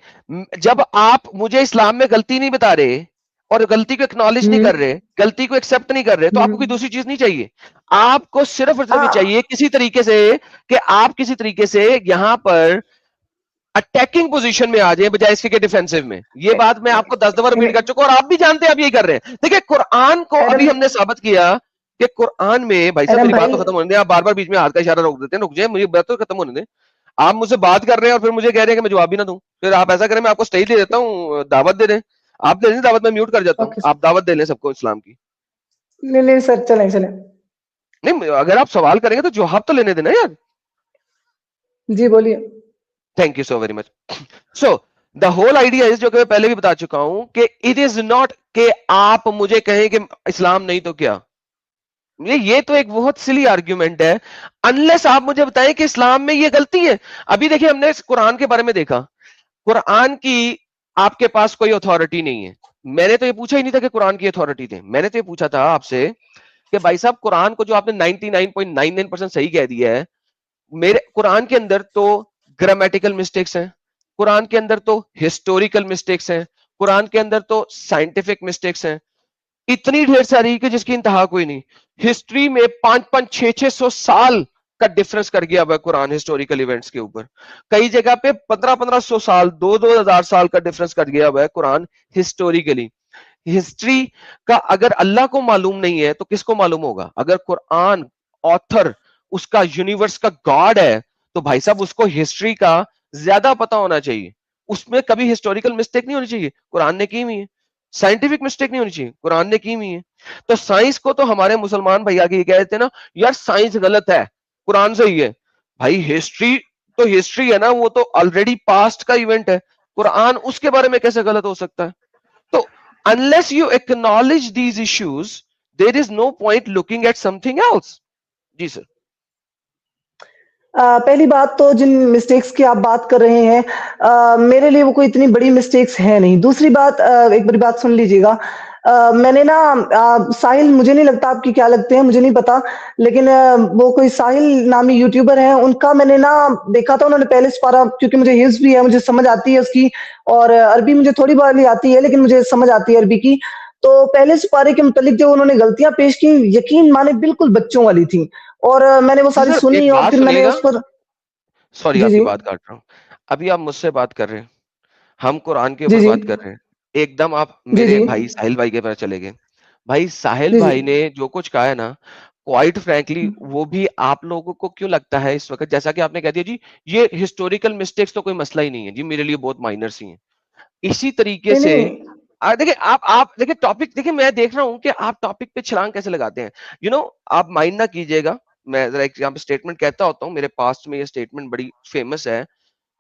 جب آپ مجھے اسلام میں غلطی نہیں بتا رہے اور غلطی کو اکنالج نہیں کر رہے, غلطی کو ایکسپٹ نہیں کر رہے, تو آپ کو کوئی دوسری چیز نہیں چاہیے. آپ کو صرف اور صرف چاہیے کسی طریقے سے کہ آپ کسی طریقے سے یہاں پر اٹیکنگ پوزیشن میں آ جائیں بجائے اس کے ڈیفینسو میں. یہ بات میں آپ کو 10 دفعہ ریپیٹ کر چکا, اور آپ بھی جانتے ہیں آپ یہی کر رہے ہیں. دیکھیں قرآن کو ابھی ہم نے ثابت کیا کہ قرآن میں, بھائی صاحب میری بات تو ختم ہونے دیں, آپ بار بار بیچ میں ہاتھ کا اشارہ روک دیتے ہیں, رک جائیں مجھے بات تو ختم ہونے دیں. آپ مجھ سے بات کر رہے ہیں اور پھر مجھے کہہ رہے ہیں کہ میں جواب بھی نہ دوں. پھر آپ ایسا کریں میں آپ کو اسٹیج دے دیتا ہوں, دعوت دے دیں. آپ دے دیں دعوت, میں میوٹ کر جاتا ہوں, آپ دعوت دے لیں سب کو اسلام کی. نہیں سر چلیں نہیں اگر آپ سوال کریں گے تو جواب تو لینے دینا یار. جی بولیے. Thank you so very much. So the whole idea از, جو کہ میں پہلے بھی بتا چکا ہوں, کہ اٹ از ناٹ کہ آپ مجھے کہیں کہ اسلام نہیں تو کیا. یہ تو ایک بہت سلی آرگیومنٹ ہے, انلیس آپ مجھے بتائیں کہ اسلام میں یہ غلطی ہے. ابھی دیکھیں ہم نے قرآن کے بارے میں دیکھا, قرآن کی آپ کے پاس کوئی اتھارٹی نہیں ہے. میں نے تو یہ پوچھا ہی نہیں تھا کہ قرآن کی اتھارٹی تھے, میں نے تو یہ پوچھا تھا آپ سے کہ بھائی صاحب قرآن کو جو آپ نے 99.99% صحیح کہہ دیا ہے, میرے قرآن کے اندر تو گرامیٹیکل مسٹیکس ہیں, قرآن کے اندر تو ہسٹوریکل مسٹیکس ہیں, قرآن کے اندر تو سائنٹیفک مسٹیکس ہیں, اتنی ڈھیر ساری کہ جس کی انتہا کوئی نہیں. ہسٹری میں 500-600 سال کا ڈفرنس کر گیا ہوا قرآن ہسٹوریکل ایونٹس کے اوپر. کئی جگہ پہ 1500 سال 2000 سال کا ڈفرنس کر گیا ہوا ہے قرآن ہسٹوریکلی. ہسٹری کا اگر اللہ کو معلوم نہیں ہے تو کس کو معلوم ہوگا؟ اگر قرآن آتھر اس کا یونیورس کا گاڈ ہے تو بھائی صاحب اس کو ہسٹری کا زیادہ پتا ہونا چاہیے. اس میں کبھی ہسٹوریکل مسٹیک نہیں ہونی چاہیے, قرآن نے کی ہوئی ہے. سائنٹیفک مسٹیک نہیں ہونی چاہیے, قرآن نے کی ہوئی ہے. تو سائنس کو تو ہمارے مسلمان بھائی آگے یہ کہتے ہیں نا, یار سائنس غلط ہے قرآن صحیح ہے. بھائی ہسٹری تو ہسٹری ہے نا, وہ تو آلریڈی پاسٹ کا ایونٹ ہے, قرآن اس کے بارے میں کیسے غلط ہو سکتا ہے؟ تو unless you acknowledge these issues there is no point looking at something else. جی سر. پہلی بات تو جن مسٹیکس کی آپ بات کر رہے ہیں میرے لیے وہ کوئی اتنی بڑی مسٹیکس ہے نہیں. دوسری بات, ایک بڑی بات سن لیجیے گا. میں نے نا ساحل, مجھے نہیں لگتا آپ کی کیا لگتے ہیں, مجھے نہیں پتا, لیکن وہ کوئی ساحل نامی یوٹیوبر ہیں, ان کا میں نے نا دیکھا تھا, انہوں نے پہلے سپارہ, کیونکہ مجھے حفظ بھی ہے, مجھے سمجھ آتی ہے اس کی, اور عربی مجھے تھوڑی بہت آتی ہے لیکن مجھے سمجھ آتی ہے عربی کی. تو پہلے سپارے کے متعلق جو انہوں نے غلطیاں پیش کی, یقین مانے بالکل بچوں والی تھیں, اور میں نے وہ جی ساری سر سنی ایک اور بات پھر میں سنیے نے گا, اس پر. سوری جی آپ کی جی بات کاٹ رہا ہوں, ابھی آپ مجھ سے بات کر رہے ہیں, ہم قرآن کے جی اوپر جی بات کر رہے ہیں, ایک دم آپ جی میرے جی بھائی ساحل بھائی کے پاس چلے گئے. بھائی ساحل جی جی بھائی نے جو کچھ کہا ہے نا, کوائٹ فرینکلی وہ بھی آپ لوگوں کو کیوں لگتا ہے اس وقت, جیسا کہ آپ نے کہہ دیا جی یہ ہسٹوریکل مسٹیکس تو کوئی مسئلہ ہی نہیں ہے جی, میرے لیے بہت مائنر سی ہیں. اسی طریقے نہیں سے نہیں دیکھیں آپ دیکھیں ٹاپک, دیکھیں میں دیکھ رہا ہوں کہ آپ ٹاپک پہ چھلانگ کیسے لگاتے ہیں. آپ مائنڈ نہ کیجیے گا, میں ذرا ایک یہاں پہ اسٹیٹمنٹ کہتا ہوتا ہوں, میرے پاسٹ میں یہ اسٹیٹمنٹ بڑی فیمس ہے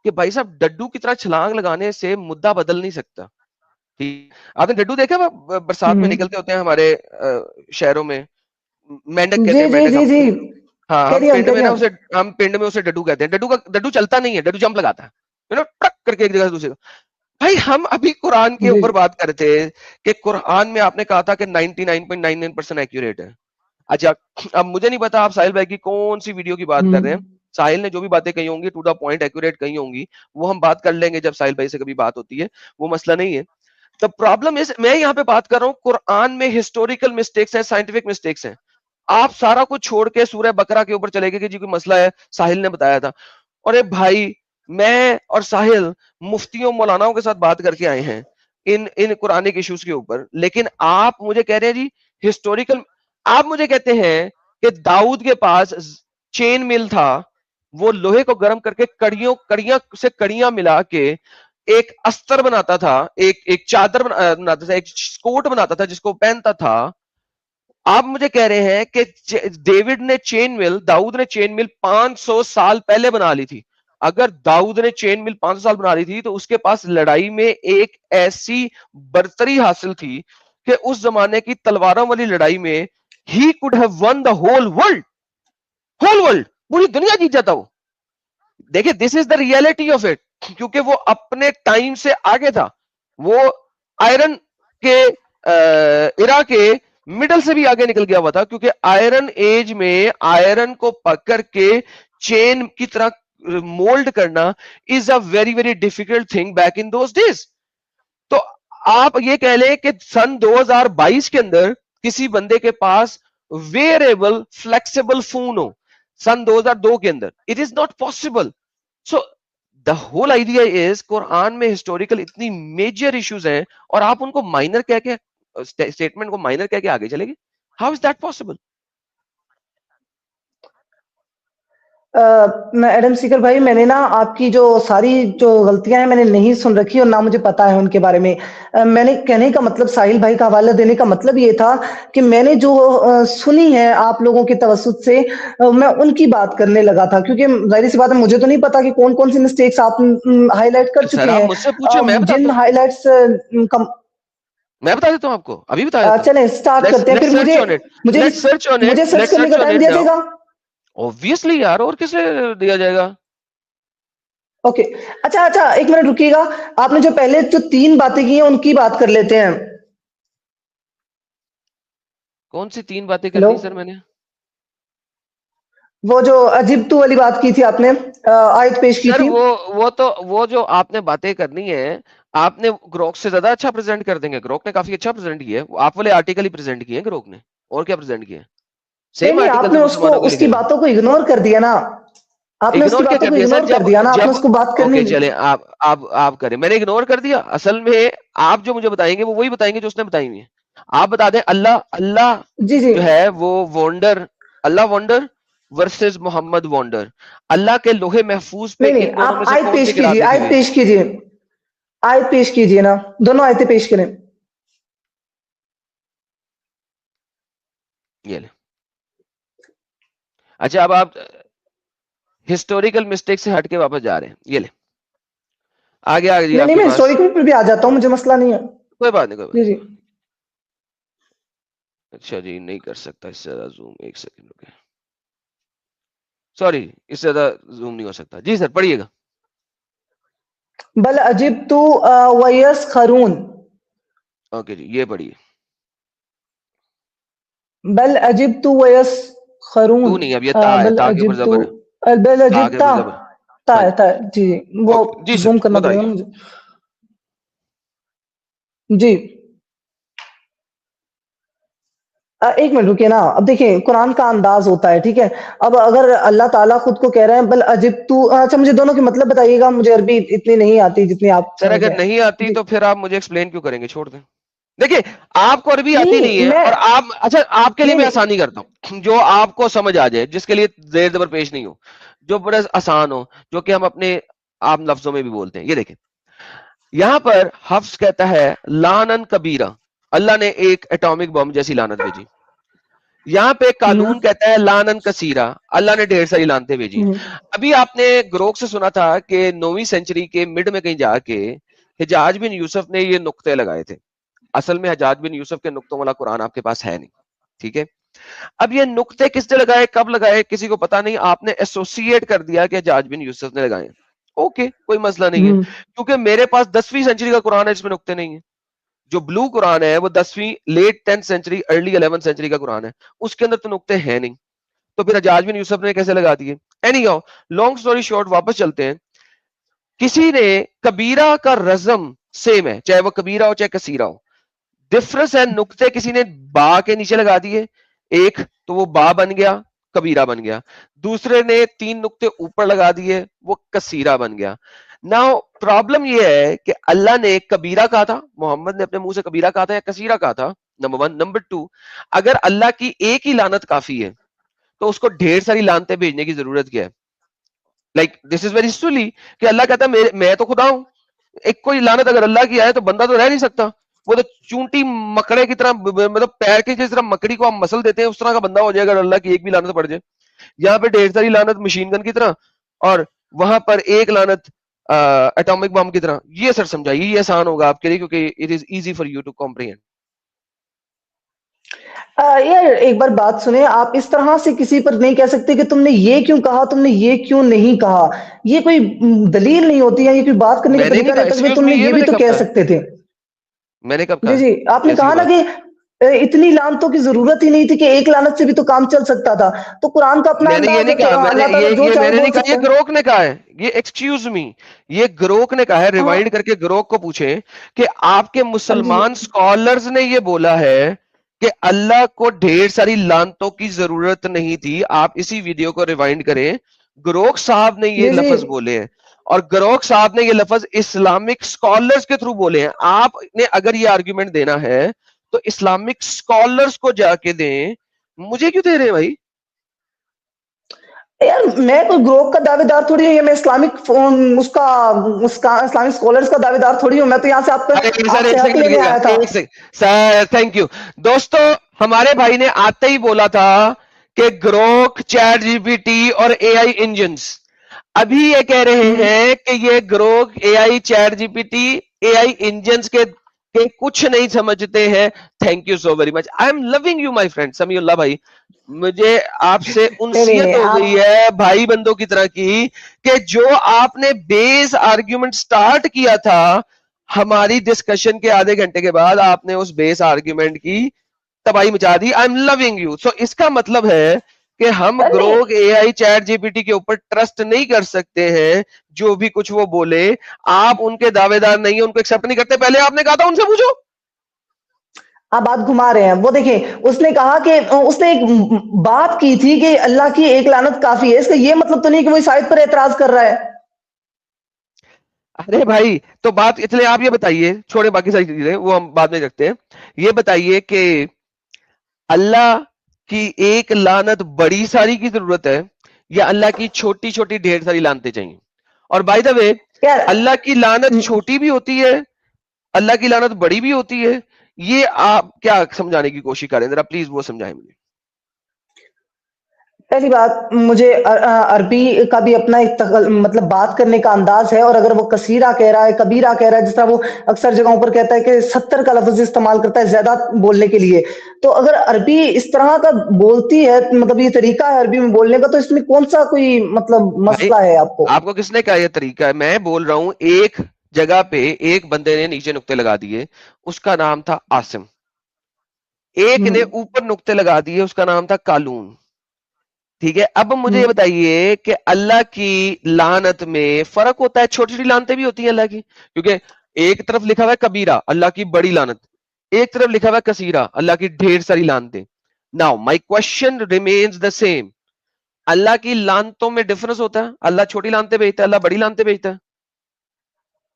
کہ بھائی صاحب ڈڈو کی طرح چھلانگ لگانے سے مدعا بدل نہیں سکتا. آپ نے ڈڈو دیکھا, برسات میں نکلتے ہوتے ہیں ہمارے شہروں میں, مینڈک کہتے جی ہیں جی مینڈک جی ہم, جی ہاں ہم کیری آن پنڈ میں کیری نا آن. اسے, ہم پنڈ میں اسے ڈڈو کہتے ہیں. ڈڈو چلتا نہیں ہے, ڈڈو جمپ لگاتا ہے, ٹک کر کے ایک جگہ سے دوسرے کو. بھائی ہم ابھی قرآن کے جی اوپر بات کرتے کہ قرآن میں آپ نے کہا تھا کہ 99.99% ایکوریٹ ہے. اچھا اب مجھے نہیں پتا آپ ساحل بھائی کی کون سی ویڈیو کی بات کر رہے ہیں. ساحل نے جو بھی باتیں کہی ہوں گی ٹو دا پوائنٹ ایکوریٹ کہی ہوں گی, وہ ہم بات کر لیں گے جب ساحل بھائی سے کبھی بات ہوتی ہے, وہ مسئلہ نہیں ہے. تو پرابلم میں یہاں پہ بات کر رہا ہوں قرآن میں ہسٹوریکل مسٹیکس ہیں, سائنٹیفک مسٹیکس ہیں. آپ سارا کچھ چھوڑ کے سورہ بقرہ کے اوپر چلے گئے کہ جی کوئی مسئلہ ہے, ساحل نے بتایا تھا. اور بھائی میں اور ساحل مفتیوں مولاناؤں کے ساتھ بات کر کے آئے ہیں ان قرآنک ایشوز کے اوپر, لیکن آپ مجھے کہہ رہے ہیں جی ہسٹوریکل. آپ مجھے کہتے ہیں کہ داؤد کے پاس چین مل تھا, وہ لوہے کو گرم کر کے کڑیاں سے کڑیاں ملا کے ایک استر بناتا تھا, ایک چادر بناتا تھا, ایک کوٹ بناتا تھا جس کو پہنتا تھا. آپ مجھے کہہ رہے ہیں کہ داؤد نے چین مل 500 سال پہلے بنا لی تھی. اگر داؤد نے چین مل 500 سال بنا لی تھی تو اس کے پاس لڑائی میں ایک ایسی برتری حاصل تھی کہ اس زمانے کی تلواروں والی لڑائی میں he could have won the whole world, پوری دنیا جیت جاتا وہ. دیکھیں دس از دا ریئلٹی آف اٹ, کیونکہ وہ اپنے ٹائم سے آگے تھا, وہ آئرن کے ایرا کے مڈل سے بھی آگے نکل گیا ہوا تھا, کیونکہ آئرن ایج میں آئرن کو پکڑ کے چین کی طرح مولڈ کرنا is a very very difficult thing back in those days. تو آپ یہ کہہ لیں کہ سن 2022 کے اندر کسی بندے کے پاس ویئریبل فلیکسیبل فون ہو سن 2002 کے اندر, it is not possible. So the whole idea is Quran میں ہسٹوریکل اتنی میجر ایشوز ہیں اور آپ ان کو مائنر کہہ کے اسٹیٹمنٹ کو مائنر کہہ کے آگے چلے گے. How is that possible? Adam Seeker بھائی, میں نے نا آپ کی جو ساری جو غلطیاں ہیں میں نے نہیں سن رکھی اور نہ مجھے پتا ہے ان کے بارے میں. میں نے کہنے کا مطلب, ساحل بھائی کا حوالہ دینے کا مطلب یہ تھا کہ میں نے جو سنی ہے آپ لوگوں کے توسط سے, میں ان کی بات کرنے لگا تھا, کیونکہ ظاہر سی بات ہے مجھے تو نہیں پتا کہ کون کون سی مسٹیکس آپ ہائی لائٹ کر سر چکے آپ ہیں. مجھ سے پوچھیں, میں بتاتا جن ہوں, ہائی لائٹس میں بتا دیتا ہوں آپ کو, ابھی بتا دیتا ہوں. چلیں سٹارٹ کرتے ہیں, پھر Let's search on it. مجھے Let's search on it. مجھے سرچ Let's کرنے کا search on ٹائم it دیا now. جائے گا. Obviously یار, اور کسے دیا جائے گا؟ اوکے اچھا ایک منٹ رکیے گا, آپ نے جو پہلے جو 3 باتیں کی ہیں ان کی بات کر لیتے ہیں. کون سی 3 باتیں ہیلو, کرنی سر میں نے؟ وہ جو عجیب تو والی بات کی تھی آپ نے, آیت پیش کی سر تھی. وہ جو آپ نے باتیں کرنی ہے, آپ نے گروک سے زیادہ اچھا پریزنٹ کر دیں گے. گروک نے کافی اچھا پریزنٹ کیا ہے, آپ والے آرٹیکل ہی پریزنٹ کیے ہیں گروک نے, اور کیا پریزنٹ کیا ہے؟ نہیں سیم نہیں, آپ آرٹیکل نے جو اس کو مسلمانوں کے اس کی لکھے ہوئے. باتوں کو اگنور کر دیا نا, آپ نے اس کی اگنور کیا باتوں کر کو دیا سر؟ اگنور کر دیا نا, آپ نے اس کو بات کرنی اوکے نہیں. چلیں آپ کریں, میں نے اگنور کر دیا. اصل میں آپ جو مجھے بتائیں گے وہ وہی بتائیں گے جو اس نے بتائی ہوئی ہے. آپ بتا دیں اللہ جی جی جو ہے وہ وانڈر, اللہ وانڈر ورسز محمد وانڈر, اللہ کے لوہے محفوظ پہ نہیں, ان دونوں میں آپ سے آیت کون سی پیش قرآن کیجیے, لکھی آیت ہوئی ہے؟ پیش کیجیے, آیت پیش کیجیے نا, دونوں آیتیں پیش کریں. یہ لیں. اچھا اب آپ ہسٹوریکل مسٹیک سے ہٹ کے واپس جا رہے ہیں, یہ لیں آگے جی نہیں آپ نہیں, کے میں پاس. ہسٹوریکل پر بھی آ جاتا ہوں, مجھے مسئلہ نہیں ہے. کوئی بات نہیں جی جی اچھا جی, نہیں کر سکتا اس سے زیادہ زوم, 1 سیکنڈ رکے. سوری اس سے زیادہ زوم نہیں ہو سکتا. جی سر پڑھیے گا. بل عجبت ویسخرون. اوکے جی یہ پڑھیے. بل عجبت ویسخرون. تو نہیں اب یہ تا ہے, بل تا کے اوپر عجبت زبر ہے, بل تا کے عجبتا اوپر زبر. تا ہاں ہے جی تا ہے. جی وہ اوکے جی زوم سر کرنا پڑے گا بتائیے. نا مجھے. جی ایک منٹ رکیے نا. اب دیکھیں قرآن کا انداز ہوتا ہے ٹھیک ہے. اب اگر اللہ تعالیٰ خود کو کہہ رہے ہیں بل عجبت, اچھا مجھے دونوں کے مطلب بتائیے گا, مجھے عربی اتنی نہیں آتی جتنی آپ سر سمجھ اگر رہے ہیں. نہیں آتی جی تو پھر آپ مجھے ایکسپلین کیوں کریں گے, چھوڑ دیں. دیکھیں آپ کو عربی آتی نہیں نہیں ہے میں اور آپ, اچھا آپ کے لیے نہیں میں نہیں آسانی کرتا ہوں جو آپ کو سمجھ آ جائے, جس کے لیے زیر زبر پیش نہیں ہو, جو بڑا آسان ہو, جو کہ ہم اپنے عام لفظوں میں بھی بولتے ہیں. یہ دیکھیں یہاں پر حفظ کہتا ہے لعنن کبیرہ, اللہ نے ایک ایٹامک بم جیسی لعنت بھیجی. یہاں پہ قانون کہتا ہے لعنن کثیرہ, اللہ نے ڈھیر ساری لعنتیں بھیجی. ابھی آپ نے گروک سے سنا تھا کہ 9ویں سینچری کے مڈ میں کہیں جا کے حجاج بن یوسف نے یہ نقطے لگائے تھے. اصل میں حجاج بن یوسف کے نقطوں والا قرآن آپ کے پاس ہے نہیں, ٹھیک ہے. اب یہ نقطے کس نے لگائے, کب لگائے, کسی کو پتا نہیں, آپ نے ایسوسیٹ کر دیا کہ حجاج بن یوسف نے لگائے. اوکے کوئی مسئلہ نہیں ہے, کیونکہ میرے پاس 10ویں سینچری کا قرآن ہے جس میں نقطے نہیں ہیں. جو بلو قرآن ہے وہ 10ویں late 10th century early 11th century کا قرآن ہے, اس کے اندر تو نقطے ہیں نہیں. تو پھر حجاج بن یوسف نے کیسے لگا دیے. Any how long story short واپس چلتے ہیں. کسی نے کبیرہ کا رزم سیم ہے, چاہے وہ کبیرہ ہو چاہے کثیرہ ہو, ڈفرنس ہے نقطے. کسی نے با کے نیچے لگا دیے ایک, تو وہ با بن گیا, کبیرہ بن گیا. دوسرے نے 3 نقطے اوپر لگا دیے, وہ کثیرہ بن گیا. ناؤ پرابلم یہ ہے کہ اللہ نے کبیرہ کہا تھا, محمد نے اپنے منہ سے کبیرہ کہا تھا یا کثیرہ کہا تھا, نمبر 1. نمبر 2, اگر اللہ کی ایک ہی لعنت کافی ہے تو اس کو ڈھیر ساری لعنتیں بھیجنے کی ضرورت کیا ہے. لائک دس از ویری سلی کہ اللہ کہتا ہے میں تو خدا ہوں, ایک کوئی لعنت اگر اللہ کی آئے تو بندہ تو رہ نہیں سکتا. وہ تو چونٹی مکڑے کی طرح, مطلب پیر کے جس طرح مکڑی کو ہم مسل دیتے ہیں اس طرح کا بندہ ہو جائے اگر اللہ کی ایک بھی لعنت پڑ جائے. یہاں پہ ڈھیر ساری لعنت مشین گن کی طرح, اور وہاں پر ایک لعنت ایٹامک بم کی طرح. یہ سر سمجھائیے, یہ آسان ہوگا آپ کے لیے کیونکہ it is easy for you to comprehend. یار ایک بار بات سنیں, آپ اس طرح سے کسی پر نہیں کہہ سکتے کہ تم نے یہ کیوں کہا, تم نے یہ کیوں نہیں کہا. یہ کوئی دلیل نہیں ہوتی ہے, یہ کوئی بات کرنے کا میں نے نہیں طریقہ کہا, رہتا ہے کہ ایکسکیوز تم نے می, یہ یہ میں بھی نے تو کب کہہ کہا, سکتے تھے. میں نے کب جی کہا جی آپ نے ایسی کہا نا بات. کہ اتنی لعنتوں کی ضرورت ہی نہیں تھی کہ ایک لعنت سے بھی تو کام چل سکتا تھا. تو قرآن کا اپنا میں نے یہ انداز نہیں ہے, کہا, میں نے اللہ تعالیٰ جو یہ چاہے میں نے نہیں بول کہا, یہ سکتا ہے. گروک نے کہا ہے. یہ ایکسکیوز می, یہ گروک نے کہا ہے. ہاں ریوائنڈ کر کے گروک کو پوچھیں کہ آپ کے جی مسلمان سکالرز نے یہ بولا ہے کہ اللہ کو ڈھیر ساری لعنتوں کی ضرورت نہیں تھی. آپ اسی ویڈیو کو ریوائنڈ کریں, گروک صاحب نے یہ جی جی لفظ بولے ہیں, اور گروک صاحب نے یہ لفظ اسلامک سکالرز کے تھرو بولے ہیں. آپ نے اگر یہ آرگیومنٹ دینا ہے تو اسلامک سکالرز کو جا کے دیں, مجھے کیوں دے رہے ہیں بھائی. یار میں کوئی گروپ کا دعوے دار تھوڑی ہوں, یا میں اسلامک اس کا اسلامک اسکالرز کا دعوے دار تھوڑی ہوں. میں تو یہاں سے سر آپ سے ایک حق سیکنڈ لینے رکیے گا, آیا تھا. ایک سیکنڈ سر, تھینک یو دوستو. ہمارے بھائی نے آتے ہی بولا تھا کہ گروک, چیٹ جی پی ٹی اور اے آئی انجنز, ابھی یہ کہہ رہے ہیں کہ یہ Grok, A I, chat G P T, A I engines کے کچھ نہیں سمجھتے ہیں. Thank you so very much, I am loving you my friend Samiullah بھائی. مجھے آپ سے نہیں انسیت نہیں ہو گئی آپ ہے بھائی بندوں کی طرح کی, کہ جو آپ نے بیس آرگیومنٹ سٹارٹ کیا تھا ہماری ڈسکشن کے آدھے گھنٹے کے بعد, آپ نے اس بیس آرگیومنٹ کی تباہی مچا دی. آئی ایم لونگ یو. سو اس کا مطلب ہے کہ ہم نہیں گروگ, اے I, chat G P T کے اوپر ٹرسٹ نہیں کر سکتے ہیں. جو بھی کچھ وہ بولے, آپ ان کے دعوے دار نہیں ہیں, ان کو ایکسپٹ نہیں کرتے. پہلے آپ نے کہا تھا ان سے پوچھو. آپ بات گھما رہے ہیں. وہ دیکھیں اس نے کہا کہ اس نے ایک بات کی تھی کہ اللہ کی ایک لعنت کافی ہے. اس کا یہ مطلب تو نہیں کہ وہ اس آیت پر اعتراض کر رہا ہے. ارے بھائی تو بات اس لیے آپ یہ بتائیے, چھوڑے باقی ساری چیزیں وہ ہم بعد میں رکھتے ہیں. یہ بتائیے کہ اللہ کی ایک لعنت بڑی ساری کی ضرورت ہے یا اللہ کی چھوٹی چھوٹی ڈھیر ساری لعنتیں چاہیے. اور بائی دا وے, یار اللہ کی لعنت چھوٹی بھی ہوتی ہے, اللہ کی لعنت بڑی بھی ہوتی ہے. یہ آپ کیا سمجھانے کی کوشش کریں, ذرا پلیز وہ سمجھائیں مجھے. پہلی بات مجھے عربی کا بھی اپنا ایک مطلب بات کرنے کا انداز ہے، اور اگر وہ کثیرہ کہہ رہا ہے، کبیرہ کہہ رہا ہے، جس طرح وہ اکثر جگہوں پر کہتا ہے کہ 70 کا لفظ استعمال کرتا ہے زیادہ بولنے کے لیے، تو اگر عربی اس طرح کا بولتی ہے، مطلب یہ طریقہ ہے عربی میں بولنے کا، تو اس میں کون سا کوئی مطلب بھائی مسئلہ ہے آپ کو؟ آپ کو کس نے کہا یہ طریقہ ہے؟ میں بول رہا ہوں ایک جگہ پہ ایک بندے نے نیچے نقطے لگا دیے، اس کا نام تھا عاصم، ایک نے اوپر نقطے لگا دیے، اس کا نام تھا کالون. ٹھیک ہے، اب مجھے یہ بتائیے کہ اللہ کی لعنت میں فرق ہوتا ہے؟ چھوٹی چھوٹی لعنتیں بھی ہوتی ہیں اللہ کی، کیونکہ ایک طرف لکھا ہوا ہے کبیرہ اللہ کی بڑی لعنت، ایک طرف لکھا ہوا ہے کثیرہ اللہ کی ڈھیر ساری لعنتیں. Now my question remains the same, اللہ کی لعنتوں میں ڈفرنس ہوتا ہے؟ اللہ چھوٹی لعنتیں بھیجتا ہے، اللہ بڑی لعنتیں بھیجتا ہے؟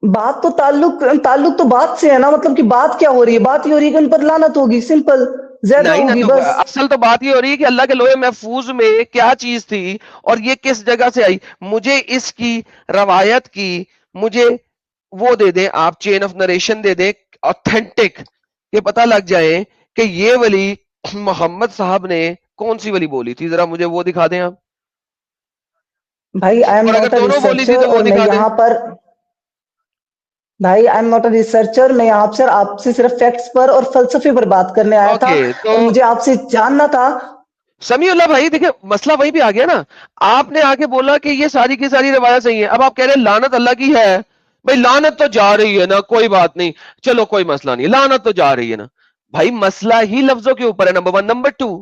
بات تو تعلق تو بات سے ہے نا، مطلب کہ بات کیا ہو رہی ہے؟ بات یہ ہو رہی ہے کہ ان پر لعنت ہوگی، سمپل، زیادہ نہیں ہوگی تو بس. اصل تو بات یہ ہو رہی ہے کہ اللہ کے لوہے محفوظ میں کیا چیز تھی اور یہ کس جگہ سے آئی. مجھے اس کی روایت کی مجھے وہ دے دیں آپ، چین آف نریشن دے دیں آتھینٹک، کہ پتہ لگ جائے کہ یہ ولی محمد صاحب نے کون سی ولی بولی تھی، ذرا مجھے وہ دکھا دیں آپ. بھائی آئی ایم اور اگر ناٹ اے دونوں بولی تھی ریسرچر، تو وہ اور میں دکھا دیں. یہاں پر بھائی I am not a researcher, میں یہاں پر آپ سے صرف فیکٹس پر اور فلسفے پر بات کرنے آیا تھا، اوکے تو اور مجھے آپ سے جاننا تھا. سمیع اللہ بھائی دیکھیں مسئلہ وہی بھی آ گیا نا، آپ نے آگے بولا کہ یہ ساری کی ساری روایت صحیح ہے، اب آپ کہہ رہے ہیں لعنت اللہ کی ہے. بھائی لعنت تو جا رہی ہے نا، کوئی بات نہیں، چلو کوئی مسئلہ نہیں، لعنت تو جا رہی ہے نا. بھائی مسئلہ ہی لفظوں کے اوپر ہے، نمبر 1. نمبر 2،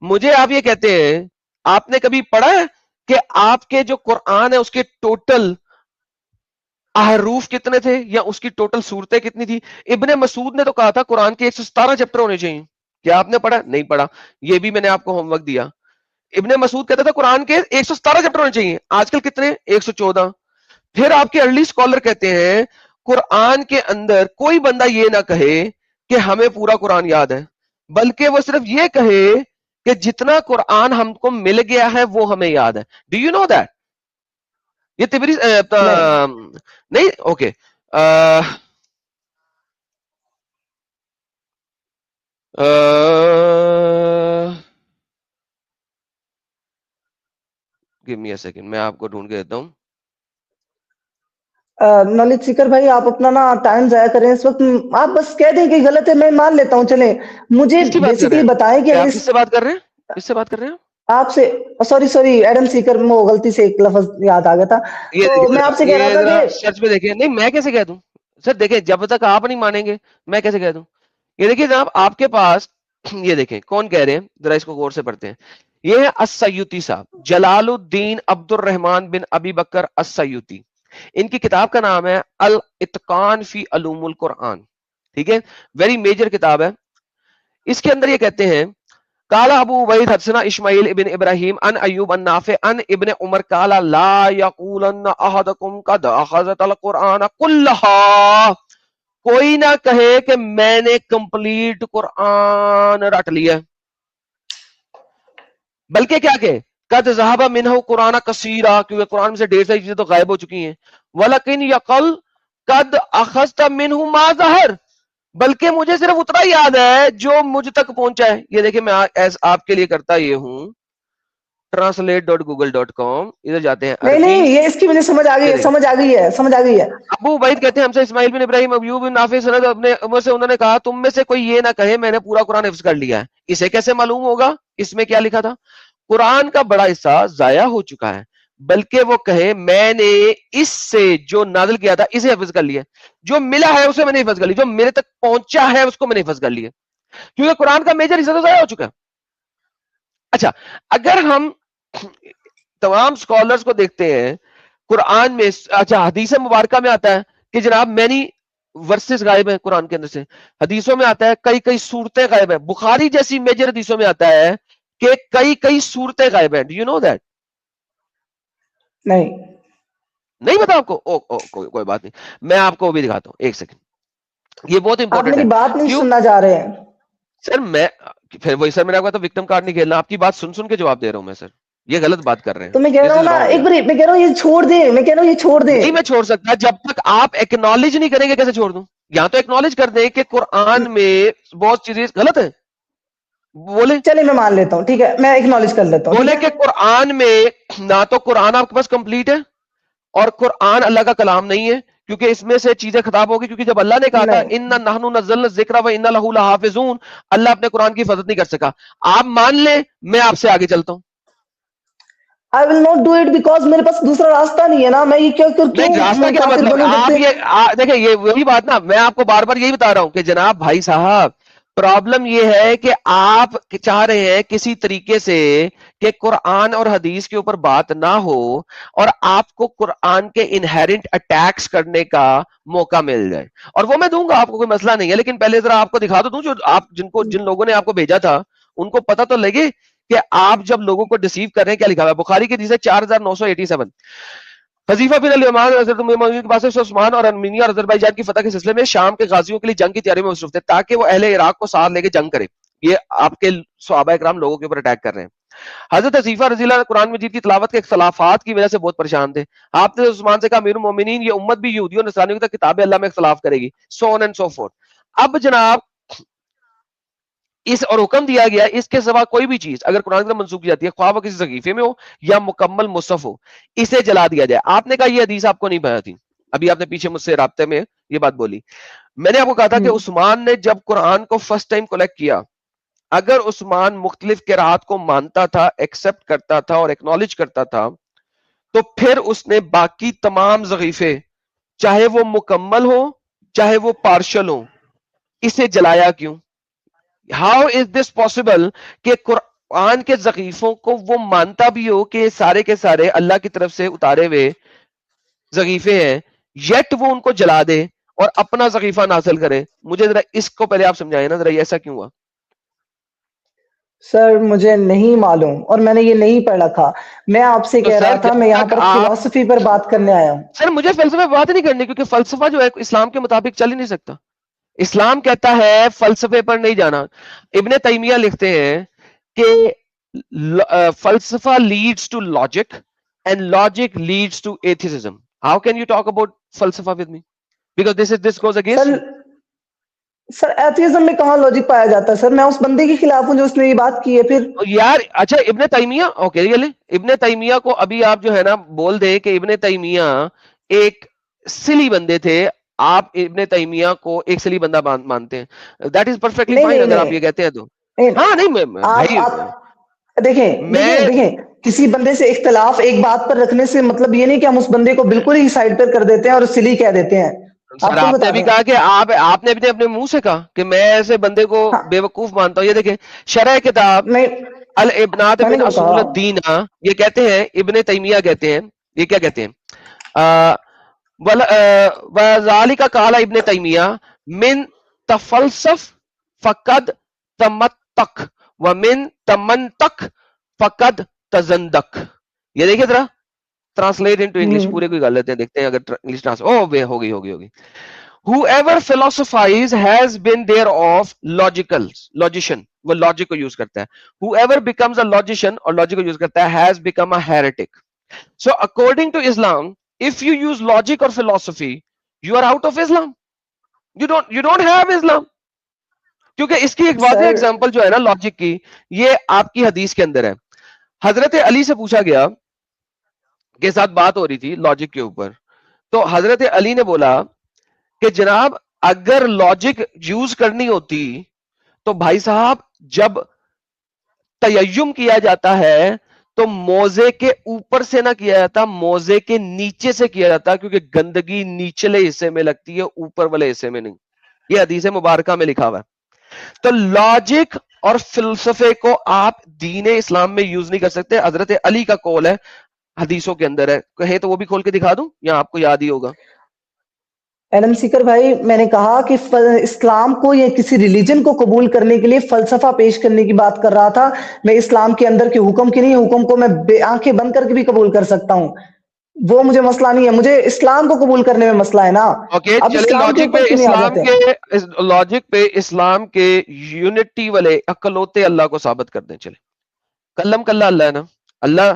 مجھے آپ یہ کہتے ہیں آپ نے کبھی پڑھا ہے کہ آپ کے جو قرآن ہے اس کے ٹوٹل احروف کتنے تھے یا اس کی ٹوٹل صورتیں کتنی تھی؟ ابن مسعود نے تو کہا تھا قرآن کے 117 چیپٹر ہونے چاہیے. کیا آپ نے پڑھا؟ نہیں پڑھا، یہ بھی میں نے آپ کو ہوم ورک دیا. ابن مسعود کہتا تھا قرآن کے 117 چیپٹر ہونے چاہیے، آج کل کتنے؟ 114. پھر آپ کے ارلی اسکالر کہتے ہیں قرآن کے اندر کوئی بندہ یہ نہ کہے کہ ہمیں پورا قرآن یاد ہے، بلکہ وہ صرف یہ کہے کہ جتنا قرآن ہم کو مل گیا ہے وہ ہمیں یاد ہے. Do you know that? یہ تبری نہیں، okay. give me a second، میں آپ کو ڈھونڈ کے دیتا ہوں. نالج سیکر بھائی آپ اپنا نا ٹائم ضائع کریں اس وقت، آپ بس کہہ دیں کہ غلط ہے، میں مان لیتا ہوں. چلیں مجھے کس کی بات کر رہے بیسیکلی ہیں بتائیں کہ کیا؟ اگر آپ اس کس سے بات کر رہے ہیں؟ کس سے بات کر رہے ہیں؟ آپ سے سوری ایڈم سیکر، وہ غلطی سے ایک لفظ یاد آ گیا تھا، یہ تو دیکھیں میں ذرا، آپ سے کہہ رہا یہ تھا ذرا کہ سرچ پہ دیکھیں. نہیں میں کیسے کہہ دوں سر؟ دیکھیں جب تک آپ نہیں مانیں گے میں کیسے کہہ دوں؟ یہ دیکھیں جناب آپ کے پاس یہ دیکھیں کون کہہ رہے ہیں، ذرا اس کو غور سے پڑھتے ہیں. یہ ہے السیوطی صاحب، جلال الدین عبد الرحمن بن ابی بکر السیوطی. ان کی کتاب کا نام ہے الاتقان فی علوم القرآن. ٹھیک ہے، ویری میجر کتاب ہے. اس کے اندر یہ کہتے ہیں قال ابو عبید حدثنا اسماعیل ابن ابراہیم ان ایوب ان نافع ان ابن عمر قال لا یقولن احدکم قد اخذت القرآن کلھا، کوئی نہ کہے کہ میں نے کمپلیٹ قرآن رٹ لیا، بلکہ کیا کہ قد ذهب منه قرآن کثیرا، کیونکہ قرآن میں سے ڈھیر ساری چیزیں تو غائب ہو چکی ہیں. ولکن یقل قد اخذت منه ما ظہر، بلکہ مجھے صرف اتنا یاد ہے جو مجھ تک پہنچا ہے. یہ دیکھیں میں آپ کے لیے کرتا یہ ہوں translate.google.com، ادھر جاتے ہیں نہیں عربی. یہ اس کی مجھے سمجھ آ گئی ہے، سمجھ آ گئی ہے، سمجھ آ گئی ہے. ابو عبید کہتے ہیں ہم سے اسماعیل بن ابراہیم ایوب بن نافع سند اپنے عمر سے، انہوں نے کہا تم میں سے کوئی یہ نہ کہے میں نے پورا قرآن حفظ کر لیا ہے. اسے کیسے معلوم ہوگا اس میں کیا لکھا تھا؟ قرآن کا بڑا حصہ ضائع ہو چکا ہے، بلکہ وہ کہے میں نے اس سے جو نازل کیا تھا اسے حفظ کر لیا، جو ملا ہے اسے میں نے حفظ کر لیا، جو میرے تک پہنچا ہے اس کو میں نے حفظ کر لیا، کیونکہ قرآن کا میجر حصہ تو ضائع ہو چکا ہے. اچھا اگر ہم تمام سکالرز کو دیکھتے ہیں قرآن میں، اچھا حدیث مبارکہ میں آتا ہے کہ جناب مینی ورسز غائب ہیں قرآن کے اندر سے، حدیثوں میں آتا ہے کئی صورتیں غائب ہیں، بخاری جیسی میجر حدیثوں میں آتا ہے کہ کئی صورتیں غائب ہیں. Do you know that? نہیں پتا آپ کو؟ کوئی بات نہیں، میں آپ کو بھی دکھاتا ہوں، ایک سیکنڈ، یہ بہت آپ امپورٹنٹ میری ہے. بات نہیں کیوں سننا چاہ رہے ہیں. سر؟ میں پھر وہی سر، میں نے آپ کو تو وکٹم کارڈ نہیں کھیلنا، آپ کی بات سن کے جواب دے رہا ہوں میں. سر یہ غلط بات کر رہے ہیں، تو میں کہہ رہا ہوں نا ایک بار، میں کہہ رہا ہوں یہ چھوڑ دیں، میں کہہ رہا ہوں یہ چھوڑ دیں. نہیں میں چھوڑ سکتا جب تک آپ ایکنالج نہیں کریں گے. کیسے چھوڑ دوں؟ یہاں تو ایکنالج کر دیں کہ قرآن میں بہت چیزیں غلط ہیں. بولے چلے میں مان لیتا ہوں, ٹھیک ہے, میں ایکنالج کر لیتا ہوں. بولے کہ قرآن میں نہ تو قرآن آپ کے پاس کمپلیٹ ہے اور قرآن اللہ کا کلام نہیں ہے, کیونکہ اس میں سے چیزیں خطاب ہوگی, کیونکہ جب اللہ نے کہا تھا اِنَّا نَحْنُ نَزَّلْنَا الذِّكْرَ وَإِنَّا لَهُ لَحَافِظُونَ, اللہ اپنے قرآن کی حفاظت نہیں کر سکا. آپ مان لیں, میں آپ سے آگے چلتا ہوں. I will not do it because میرے پاس دوسرا راستہ نہیں ہے نا, میں یہ کیوں نہیں, راستہ کیا کافر مطلب, بنوں جب آپ سے. یہ دیکھیں, یہ وہی بات نا, میں آپ کو بار بار یہی بتا رہا ہوں کہ جناب بھائی صاحب, پرابلم یہ ہے کہ آپ چاہ رہے ہیں کسی طریقے سے کہ قرآن اور حدیث کے اوپر بات نہ ہو اور آپ کو قرآن کے انہیرنٹ اٹیکس کرنے کا موقع مل جائے, اور وہ میں دوں گا, آپ کو کوئی مسئلہ نہیں ہے, لیکن پہلے ذرا آپ کو دکھا دوں جو آپ جن لوگوں نے آپ کو بھیجا تھا ان کو پتہ تو لگے کہ آپ جب لوگوں کو ڈیسیو کر رہے ہیں. کیا لکھا ہوا ہے بخاری کی حدیث ہے 4987, حذیفہ بن الیمان حضرت امیر کے پاس سے عثمان اور ارمینیا اور آذربائیجان کی فتح کے سلسلے میں شام کے غازیوں کے لیے جنگ کی تیاری میں مصروف تھے تاکہ وہ اہل عراق کو ساتھ لے کے جنگ کرے. یہ آپ کے صحابہ کرام لوگوں کے اوپر اٹیک کر رہے ہیں. حضرت حذیفہ رضی اللہ عنہ قرآن مجید کی تلاوت کے اختلافات کی وجہ سے بہت پریشان تھے. آپ نے عثمان سے کہا امیر المومنین, یہ امت بھی یہودیوں اور نصرانیوں کی طرح کتاب اللہ میں اختلاف کرے گی, سو آن اینڈ سو فورتھ. اب جناب اس اور حکم دیا گیا اس کے سوا کوئی بھی چیز اگر قرآن کی طرف منسوخ کی جاتی ہے, خواہ وہ کسی صحیفے میں ہو یا مکمل مصحف ہو, اسے جلا دیا جائے. آپ نے کہا یہ حدیث آپ کو نہیں پتا تھی, ابھی آپ نے پیچھے مجھ سے رابطے میں یہ بات بولی. میں نے آپ کو کہا تھا کہ عثمان نے جب قرآن کو فرسٹ ٹائم کلیکٹ کیا, اگر عثمان مختلف قرات کو مانتا تھا, ایکسپٹ کرتا تھا اور ایکنالج کرتا تھا, تو پھر اس نے باقی تمام ضعیفے چاہے وہ مکمل ہو چاہے وہ پارشل ہو, اسے جلایا کیوں؟ ہاؤ از دس پاسبل کہ قرآن کے ضعیفوں کو وہ مانتا بھی ہو کہ سارے کے سارے اللہ کی طرف سے اتارے ہوئے ضعیفے ہیں, یٹ وہ ان کو جلا دے اور اپنا ضعیفہ نازل کرے؟ مجھے ذرا اس کو پہلے آپ سمجھائیں نا ذرا, ایسا کیوں ہوا؟ سر مجھے نہیں معلوم اور میں نے یہ نہیں پڑھا تھا. میں آپ سے کہہ رہا تھا, میں یہاں پر فلسفی پر بات کرنے آیا ہوں. سر مجھے فلسفے پر بات نہیں کرنی, کیونکہ فلسفہ جو ہے اسلام کے مطابق چل ہی نہیں سکتا. اسلام کہتا ہے فلسفے پر نہیں جانا. ابن تیمیہ لکھتے ہیں کہ فلسفہ leads to logic and logic leads to atheism. How can you talk about فلسفہ with me, because this goes against. Sir atheism میں کہاں لاجک پایا جاتا ہے سر؟ میں اس بندے کے خلاف ہوں جو اس نے یہ بات کی ہے. پھر یار اچھا ابن تیمیہ, اوکے ابن تیمیہ کو ابھی آپ جو ہے نا بول دیں کہ ابن تیمیہ ایک سلی بندے تھے, آپ ابن تیمیہ کو ایک سلی بندہ مانتے ہیں, دیٹ از پرفیکٹلی فائن اگر آپ یہ کہتے ہیں تو. ہاں نہیں دیکھیں کسی بندے سے اختلاف ایک بات پر رکھنے سے مطلب یہ نہیں کہ ہم اس بندے کو بالکل ہی سائڈ پر کر دیتے ہیں اور سلی کہہ دیتے ہیں. سر آپ نے بھی کہا کہ آپ نے بھی اپنے منہ سے کہا کہ میں ایسے بندے کو بے وقوف مانتا ہوں. یہ دیکھیں شرح کتاب الابنات من اصول الدین, یہ کہتے ہیں ابن تیمیہ کہتے ہیں, یہ کیا کہتے ہیں, وذالک قال ابن تیمیہ من تفلسف فقد تمتق ومن تمنتق فقد تزندق. یہ دیکھیں ذرا ٹرانسلیٹ انٹو انگلش, پورے کوئی کر لیتے ہیں, دیکھتے ہیں اگر انگلش ٹرانسلیٹ ہوگی. Whoever philosophize has been thereof logician, وہ logic کو یوز کرتا ہے. Whoever becomes a logician اور logic کو یوز کرتا ہے has become a heretic. So according to Islam, if you use logic or philosophy, you are out of Islam. You don't have Islam. کیونکہ اس کی ایک واضح ایگزامپل جو ہے نا لاجک کی, یہ آپ کی حدیث کے اندر ہے. حضرت علی سے پوچھا گیا کے ساتھ بات ہو رہی تھی لاجک کے اوپر, تو حضرت علی نے بولا کہ جناب اگر لاجک یوز کرنی ہوتی تو بھائی صاحب جب تیمم کیا جاتا ہے تو موزے کے اوپر سے نہ کیا جاتا, موزے کے نیچے سے کیا جاتا, کیونکہ گندگی نیچلے حصے میں لگتی ہے اوپر والے حصے میں نہیں. یہ حدیث مبارکہ میں لکھا ہوا ہے. تو لاجک اور فلسفے کو آپ دین اسلام میں یوز نہیں کر سکتے. حضرت علی کا قول ہے, حدیثوں کے اندر ہے, کہیں تو وہ بھی کھول کے دکھا دوں یا آپ کو یاد ہی ہوگا. ایلم سیکر بھائی, میں نے کہا کہ اسلام کو یا کسی ریلیجن کو قبول کرنے کے لیے فلسفہ پیش کرنے کی بات کر رہا تھا. میں اسلام کے اندر کے حکم کی نہیں, حکم کو میں آنکھیں بند کر کے بھی قبول کر سکتا ہوں, وہ مجھے مسئلہ نہیں ہے. مجھے اسلام کو قبول کرنے میں مسئلہ ہے نا. اب لاجک پہ اسلام کے یونٹی والے اکلوتے اللہ کو ثابت کر دیں. چلے کلم کلہ اللہ ہے نا, اللہ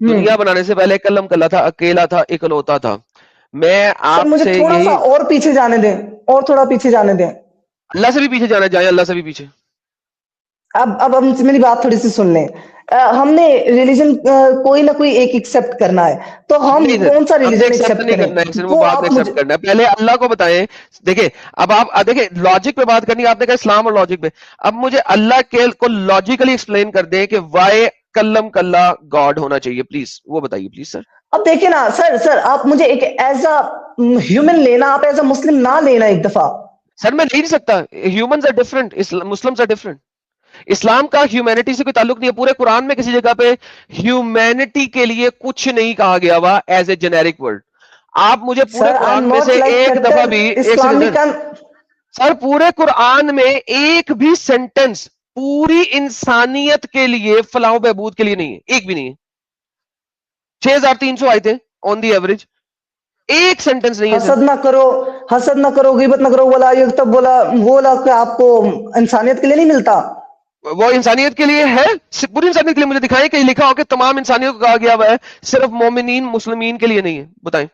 دنیا بنانے سے پہلے کلم کلہ تھا, اکیلا تھا, اکلوتا تھا. میں آپ مجھے تھوڑا سا اور پیچھے جانے دیں, اور تھوڑا پیچھے جانے دیں. اللہ سے بھی پیچھے جانا, جائیں اللہ سے بھی پیچھے. اب میری بات تھوڑی سی سن لیں. ہم نے ریلیجن کوئی نہ کوئی ایک ایکسپٹ کرنا ہے, تو ہم کون سا ریلیجن ایکسپٹ کریں؟ وہ بعد میں ایکسپٹ کرنا ہے, پہلے اللہ کو بتائیں. دیکھیں اب آپ دیکھیں لاجک پہ بات کرنی ہے, آپ نے کہا اسلام اور لاجک پہ. اب مجھے اللہ کے کو لاجیکلی ایکسپلین کر دیں کہ وائی کلم کلّا گاڈ ہونا چاہیے, پلیز وہ بتائیے پلیز سر. اب دیکھیں نا سر آپ مجھے ایک ایز اے ہیومن لینا, آپ ایز اے مسلم نہ لینا ایک دفعہ. سر میں نہیں سکتا, humans are different, Muslims are different. اسلام کا ہیومینٹی سے کوئی تعلق نہیں ہے. پورے قرآن میں کسی جگہ پہ ہیومینٹی کے لیے کچھ نہیں کہا گیا ہوا ایز اے جنیرک ورڈ. آپ مجھے پورے قرآن میں سے ایک دفعہ بھی, سر پورے قرآن میں ایک بھی سینٹنس پوری انسانیت کے لیے فلاح و بہبود کے لیے نہیں ہے, ایک بھی نہیں ہے. 6300 آئے تھے آن دی ایوریج, ایک سینٹنس نہیں ہے. حسد نہ کرو, غیبت نہ کرو, ولا یغتب, بولا کہ آپ کو انسانیت کے لیے نہیں ملتا. وہ انسانیت کے لیے ہے, پوری انسانیت کے لیے. مجھے دکھائیں کہ لکھا ہو کہ تمام انسانیت کو کہا گیا ہوا ہے, صرف مومنین مسلمین کے لیے نہیں ہے. بتائیں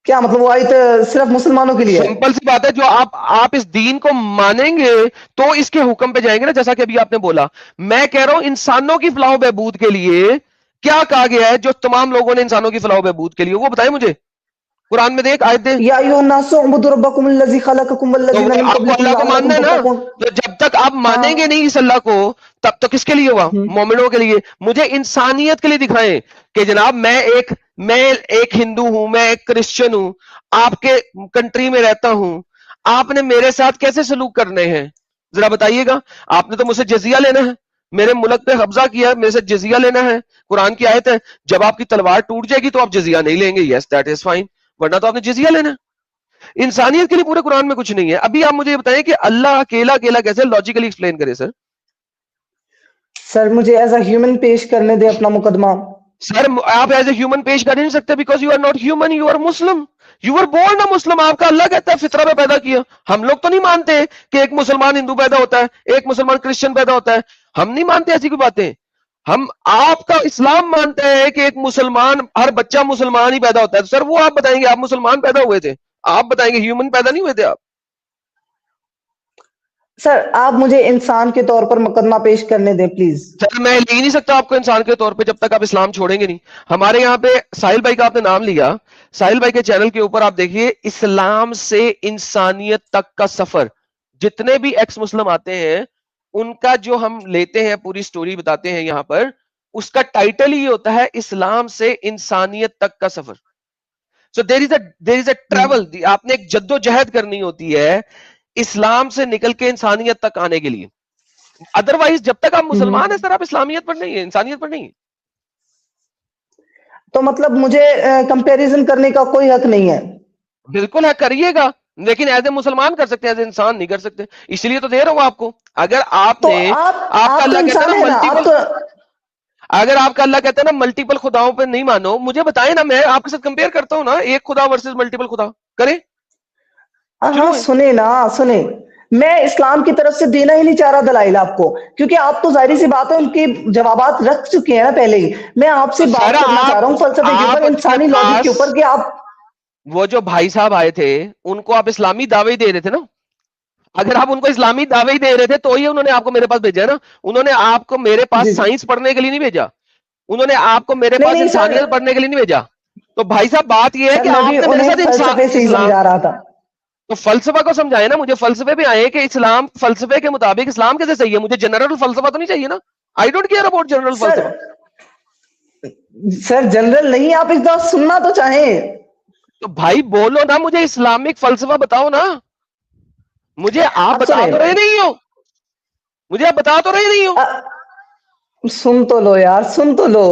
کیا مطلب, وہ آیت صرف مسلمانوں کے لیے؟ سمپل سی بات ہے, جو آپ اس دین کو مانیں گے تو اس کے حکم پہ جائیں گے نا. جیسا کہ ابھی آپ نے بولا, میں کہہ رہا ہوں انسانوں کی فلاح و بہبود کے لیے کیا کہا گیا ہے جو تمام لوگوں نے انسانوں کی فلاح و بہبود کے لیے, وہ بتائیں مجھے. قرآن میں دیکھ آیت دیں. یا ایھا الناس اعبدوا ربکم الذی خلقکم والذین من آپ کو قبلکم اللہ کو ماننا ہے نا, لعلکم تو جب تک آپ مانیں گے نہیں اس اللہ کو, تب تو کس کے لیے ہوا؟ مومنوں کے لیے. مجھے انسانیت کے لیے دکھائیں کہ جناب میں ایک ہندو ہوں, میں ایک کرسچن ہوں, آپ کے کنٹری میں رہتا ہوں, آپ نے میرے ساتھ کیسے سلوک کرنے ہیں ذرا بتائیے گا. آپ نے تو مجھ سے جزیہ لینا ہے, میرے ملک پہ قبضہ کیا, میرے سے جزیہ لینا ہے. قرآن کی آیت ہے, جب آپ کی تلوار ٹوٹ جائے گی تو آپ جزیہ نہیں لیں گے. یس دیٹ از فائن, ورنہ تو آپ نے جزیہ لینا. انسانیت کے لیے پورے قرآن میں کچھ نہیں ہے. ابھی آپ مجھے یہ بتائیں کہ اللہ اکیلا کیسے لاجیکلی ایکسپلین کرے. سر مجھے ایز اے ہیومن پیش کرنے دے اپنا مقدمہ. سر آپ ایز اے ہیومن پیش کر نہیں سکتے, because you are not human, you are Muslim. You are born a Muslim. آپ کا اللہ کہتا ہے فطرہ میں پیدا کیا. ہم لوگ تو نہیں مانتے کہ ایک مسلمان ہندو پیدا ہوتا ہے, ایک مسلمان کرسچن پیدا ہوتا ہے. ہم نہیں مانتے ایسی کوئی باتیں. ہم آپ کا اسلام مانتے ہیں کہ ایک مسلمان, ہر بچہ مسلمان ہی پیدا ہوتا ہے. سر وہ آپ بتائیں گے آپ مسلمان پیدا ہوئے تھے, آپ بتائیں گے ہیومن پیدا نہیں ہوئے تھے آپ. سر آپ مجھے انسان کے طور پر مقدمہ پیش کرنے دیں پلیز. سر میں لے نہیں سکتا آپ کو انسان کے طور پہ جب تک آپ اسلام چھوڑیں گے نہیں. ہمارے یہاں پہ ساحل بھائی کا آپ نے نام لیا, ساحل بھائی کے چینل کے اوپر آپ دیکھیے اسلام سے انسانیت تک کا سفر, جتنے بھی ایکس مسلم آتے ہیں ان کا جو ہم لیتے ہیں پوری سٹوری بتاتے ہیں یہاں پر, اس کا ٹائٹل ہی ہوتا ہے اسلام سے انسانیت تک کا سفر. سو دیر از اے ٹریول. آپ نے ایک جد و جہد کرنی ہوتی ہے اسلام سے نکل کے انسانیت تک آنے کے لیے. ادروائز جب تک آپ مسلمان ہیں سر, آپ اسلامیت پر نہیں ہے, انسانیت پر نہیں ہے. تو مطلب مجھے کمپیریزن کرنے کا کوئی حق نہیں ہے. بالکل ہے, کریے گا, لیکن ایز اے مسلمان کر سکتے ہیں, ایز اے انسان نہیں کر سکتے. اس لیے تو دے رہا ہوں آپ کو. اگر آپ نے آپ کا اللہ کہتا ہے نا ملٹیپل, اگر آپ کا اللہ کہتا ہے نا ملٹیپل خداؤں پہ نہیں مانو, مجھے بتائیں نا, میں آپ کے ساتھ کمپیئر کرتا ہوں نا, ایک خدا ورسز ملٹیپل خدا کریں. ہاں سنیں میں اسلام کی طرف سے دینا ہی نہیں چاہ رہا دلائل آپ کو, کیونکہ آپ تو ظاہری سی بات ہے ان کے جوابات رکھ چکے ہیں نا پہلے ہی. میں آپ سے بات کرنا چاہ رہا ہوں فلسفے کے اوپر, انسانی لاجک کے اوپر, کہ آپ وہ جو بھائی صاحب آئے تھے ان کو آپ اسلامی دعوے دے رہے تھے نا. اگر آپ ان کو اسلامی دعوے دے رہے تھے تو ہی انہوں نے آپ کو میرے پاس بھیجا نا. انہوں نے آپ کو میرے پاس سائنس پڑھنے کے لیے نہیں بھیجا, انہوں نے آپ کو میرے پاس انسانیت پڑھنے کے لیے نہیں بھیجا. تو بھائی صاحب بات یہ ہے کہ آپ نے میرے ساتھ سمجھا رہا تھا, تو فلسفہ کو سمجھائے نا. مجھے فلسفے پہ آئے کہ اسلام فلسفے کے مطابق اسلام کیسے صحیح ہے. مجھے جنرل فلسفہ تو نہیں چاہیے نا. I don't care about general فلسفہ. سر جنرل نہیں, آپ اس بات سننا تو چاہیں. تو بھائی بولو نا, مجھے اسلامک فلسفہ بتاؤ نا. مجھے آپ بتا تو رہے نہیں ہو, مجھے آپ بتا تو رہے نہیں ہو. سن تو لو یار, سن تو لو.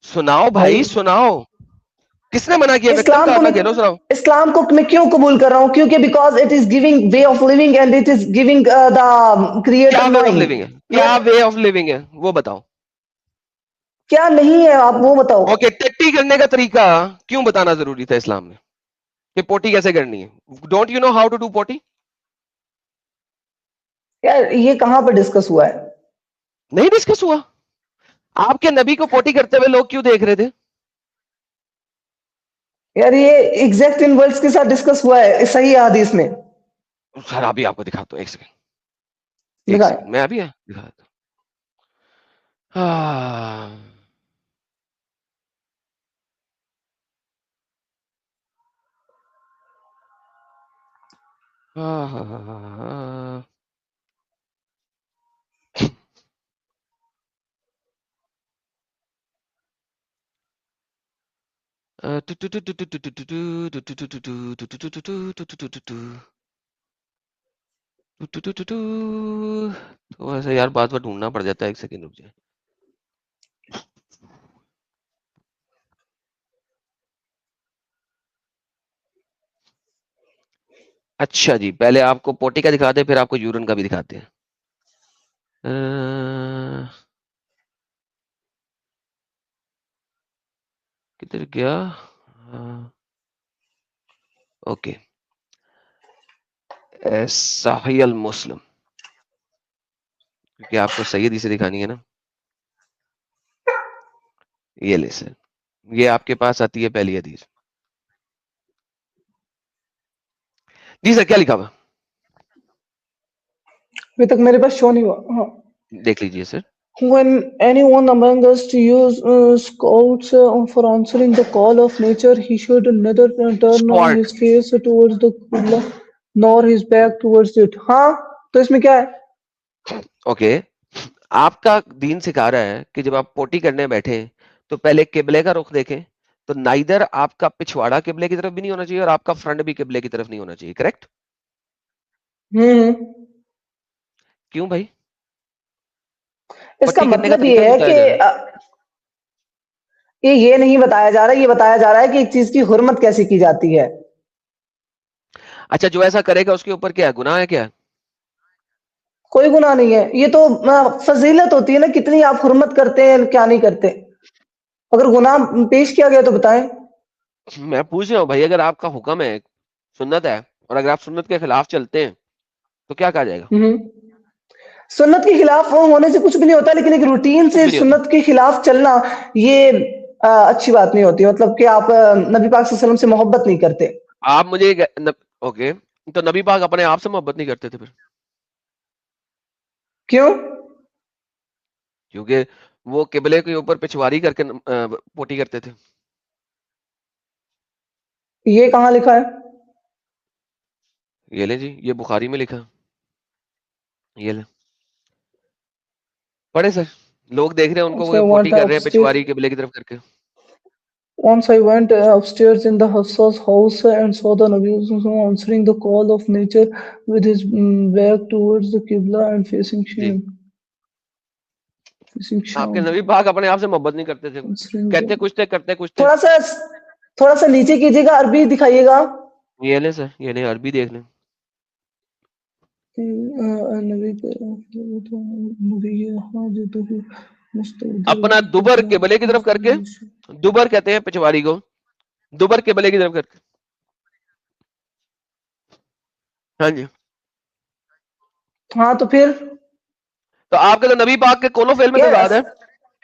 سناؤ بھائی سناؤ. کس نے منع کیا؟ اسلام کو میں کیوں قبول کر رہا ہوں؟ کیونکہ because it is giving way of living and it is giving the creator mind. کیا وے آف لیونگ ہے وہ بتاؤ. کیا نہیں ہے آپ وہ بتاؤ. اوکے, ٹٹی کرنے کا طریقہ کیوں بتانا ضروری تھا اسلام میں کہ پوٹی کیسے کرنی ہے؟ Don't you know how to do potty? یار یہ کہاں پہ ڈسکس ہوا ہے؟ نہیں ڈسکس ہوا. آپ کے نبی کو پوٹی کرتے ہوئے لوگ کیوں دیکھ رہے تھے؟ یار یہ ایگزیکٹ ان ورڈز کے ساتھ ڈسکس ہوا ہے صحیح حدیث میں. سر ابھی آپ کو دکھاتا ہوں, ایک سیکنڈ دکھائیں. میں ابھی دکھاتا ہوں. تو ایسا یار بات ڈھونڈنا پڑ جاتا ہے, ایک سیکنڈ رک جائے. اچھا جی, پہلے آپ کو پوٹی کا دکھاتے ہیں, پھر آپ کو یورین کا بھی دکھاتے ہیں. کدھر گیا؟ اوکے, صحیح المسلم, کیونکہ آپ کو صحیح حدیث دکھانی ہے نا. یہ لے سر, یہ آپ کے پاس آتی ہے پہلی حدیث. جی سر کیا لکھا ہوا؟ ابھی تک میرے پاس شو نہیں ہوا. ہاں دیکھ لیجئے سر. When anyone among us to use scouts for answering the call of nature, he should neither turn his face towards the Qibla nor his back towards it. ہاں تو اس میں کیا ہے؟ اوکے, آپ کا دین سکھا رہا ہے کہ جب آپ پوٹی کرنے بیٹھے تو پہلے قبلے کا رخ دیکھیں, تو نائدر آپ کا پچھواڑا قبلے کی طرف بھی نہیں ہونا چاہیے اور آپ کا فرنٹ بھی قبلے کی طرف نہیں ہونا چاہیے, کریکٹ؟ کیوں بھائی؟ اس کا پٹی کرنے کا مطلب طریقہ یہ نہیں ہے بتایا کہ جا رہا. یہ نہیں بتایا جا رہا, یہ بتایا جا رہا ہے کہ ایک چیز کی حرمت کیسے کی جاتی ہے. اچھا, جو ایسا کرے گا اس کے اوپر کیا گناہ ہے کیا؟ کوئی گناہ نہیں ہے, یہ تو فضیلت ہوتی ہے نا, کتنی آپ حرمت کرتے ہیں کیا نہیں کرتے. اگر گناہ پیش کیا گیا تو بتائیں. میں پوچھ رہا ہوں بھائی, اگر آپ کا حکم ہے, سنت ہے, اور اگر آپ سنت کے خلاف چلتے ہیں تو کیا کہا جائے گا؟ سنت کے خلاف ہونے سے کچھ بھی نہیں ہوتا, لیکن ایک روٹین کچھ سے بھی نہیں ہوتا. سنت کے خلاف چلنا یہ اچھی بات نہیں ہوتی. مطلب کہ آپ نبی پاک صلی اللہ علیہ وسلم سے محبت نہیں کرتے. آپ مجھے اوکے, تو نبی پاک اپنے آپ سے محبت نہیں کرتے تھے پھر؟ کیوں؟ کیونکہ وہ قبلے کے اوپر پچھواری کر کے پوٹی کرتے تھے. یہ کہاں لکھا ہے؟ یہ لیں جی, یہ بخاری میں لکھا, یہ لیں پڑھے سر. لوگ دیکھ رہے ہیں, ان کو وہ پوٹی کر رہے ہیں پچھواری قبلے کی طرف کر کے. Once I went upstairs in the Hafsa's house and saw the Nabi answering the call of nature with his back towards the Qibla and facing Sham. آپ کے نبی پاک اپنے آپ سے محبت نہیں کرتے تھے, کہتے کچھ تھے کرتے کچھ تھے. تھوڑا سا نیچے کیجیے گا, عربی دکھائیے گا. یہ لیں سر, یہ لیں عربی دیکھ لیں. اپنا دوبر قبلے کی طرف کر کے, دوبر کہتے ہیں پچھواری کو, دوبر قبلے کی طرف کر کے. ہاں جی, ہاں تو پھر تو آپ کے تو نبی پاک کے قول و فعل میں تضاد ہے.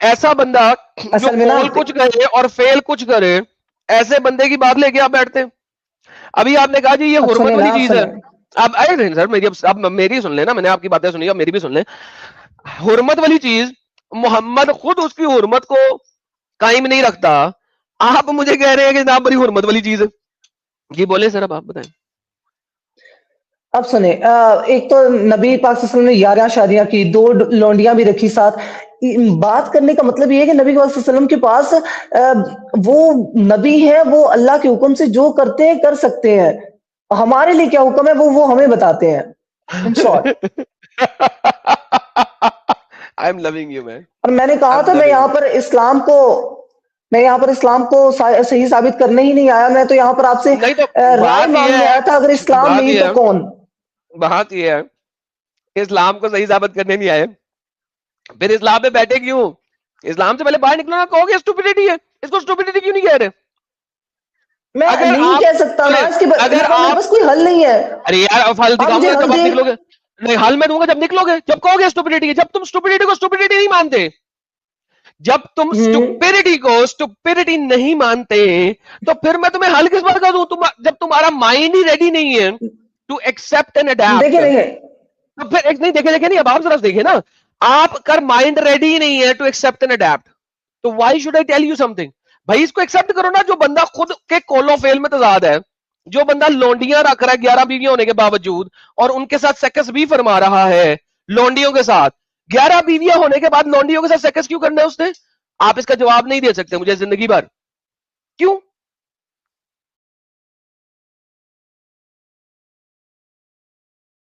ایسا بندہ جو قول کچھ کرے اور فعل کچھ کرے, ایسے بندے کی بات لے کے آپ بیٹھتے ہیں. ابھی آپ نے کہا جی یہ حرمت والی چیز ہے. اب سر اب میری سن لیں نا, میں نے آپ کی باتیں سنی, اب میری بھی سن لیں. حرمت والی چیز, محمد خود اس کی حرمت کو قائم نہیں رکھتا, آپ مجھے کہہ رہے ہیں کہ جناب بڑی حرمت والی چیز ہے. جی بولیں سر, اب آپ بتائیں. اب سنیں, ایک تو نبی پاک صلی اللہ علیہ وسلم نے 11 شادیاں کی, 2 لونڈیاں بھی رکھی ساتھ. بات کرنے کا مطلب یہ ہے کہ نبی پاک صلی اللہ علیہ وسلم کے پاس وہ نبی ہے, وہ اللہ کے حکم سے جو کرتے ہیں کر سکتے ہیں. ہمارے لیے کیا حکم ہے وہ ہمیں بتاتے ہیں. اور میں نے کہا تھا, میں یہاں پر اسلام کو صحیح ثابت کرنے ہی نہیں آیا, میں تو یہاں پر آپ سے رائے مانگنے آیا تھا. اگر اسلام نہیں تو کون؟ بات یہ ہے, اسلام کو صحیح ثابت کرنے نہیں آئے, پھر اسلام میں بیٹھے کیوں؟ اسلام سے پہلے باہر نکلنا کہو گے اسٹوپڈیٹی ہے, اس کو اسٹوپڈیٹی کیوں نہیں کہہ رہے؟ میں نہیں کہہ سکتا نا, اس کے میرے پاس کوئی حل نہیں ہے. ارے یار حل دکھاؤں گا جب آپ نکلو گے. نہیں, حل میں دوں گا جب نکلو گے, جب کہو گے اسٹوپڈیٹی ہے. جب تم اسٹوپڈیٹی کو اسٹوپڈیٹی نہیں مانتے, جب تم اسٹوپڈیٹی کو اسٹوپڈیٹی نہیں مانتے, تو پھر میں تمہیں حل کس بات کا دوں؟ جب تمہارا مائنڈ ہی ریڈی نہیں ہے to accept and adapt. دیکھیں تو پھر ایک نہیں دیکھیں نہیں، اب آپ ذرا دیکھیں نا، آپ کا مائنڈ ریڈی نہیں ہے ٹو ایکسپٹ اینڈ اڈیپٹ، تو why should I tell you some thing? بھائی اس کو ایکسپٹ کرو نا. جو بندہ خود کے کولو فیل میں تضاد ہے، جو بندہ لونڈیاں رکھ رہا ہے 11 بیویاں ہونے کے باوجود، اور ان کے ساتھ سیکس بھی فرما رہا ہے لونڈیوں کے ساتھ، 11 بیویاں ہونے کے بعد لونڈیوں کے ساتھ سیکس کیوں کرنا ہے اس نے؟ آپ اس کا جواب نہیں دے سکتے مجھے زندگی بھر. کیوں؟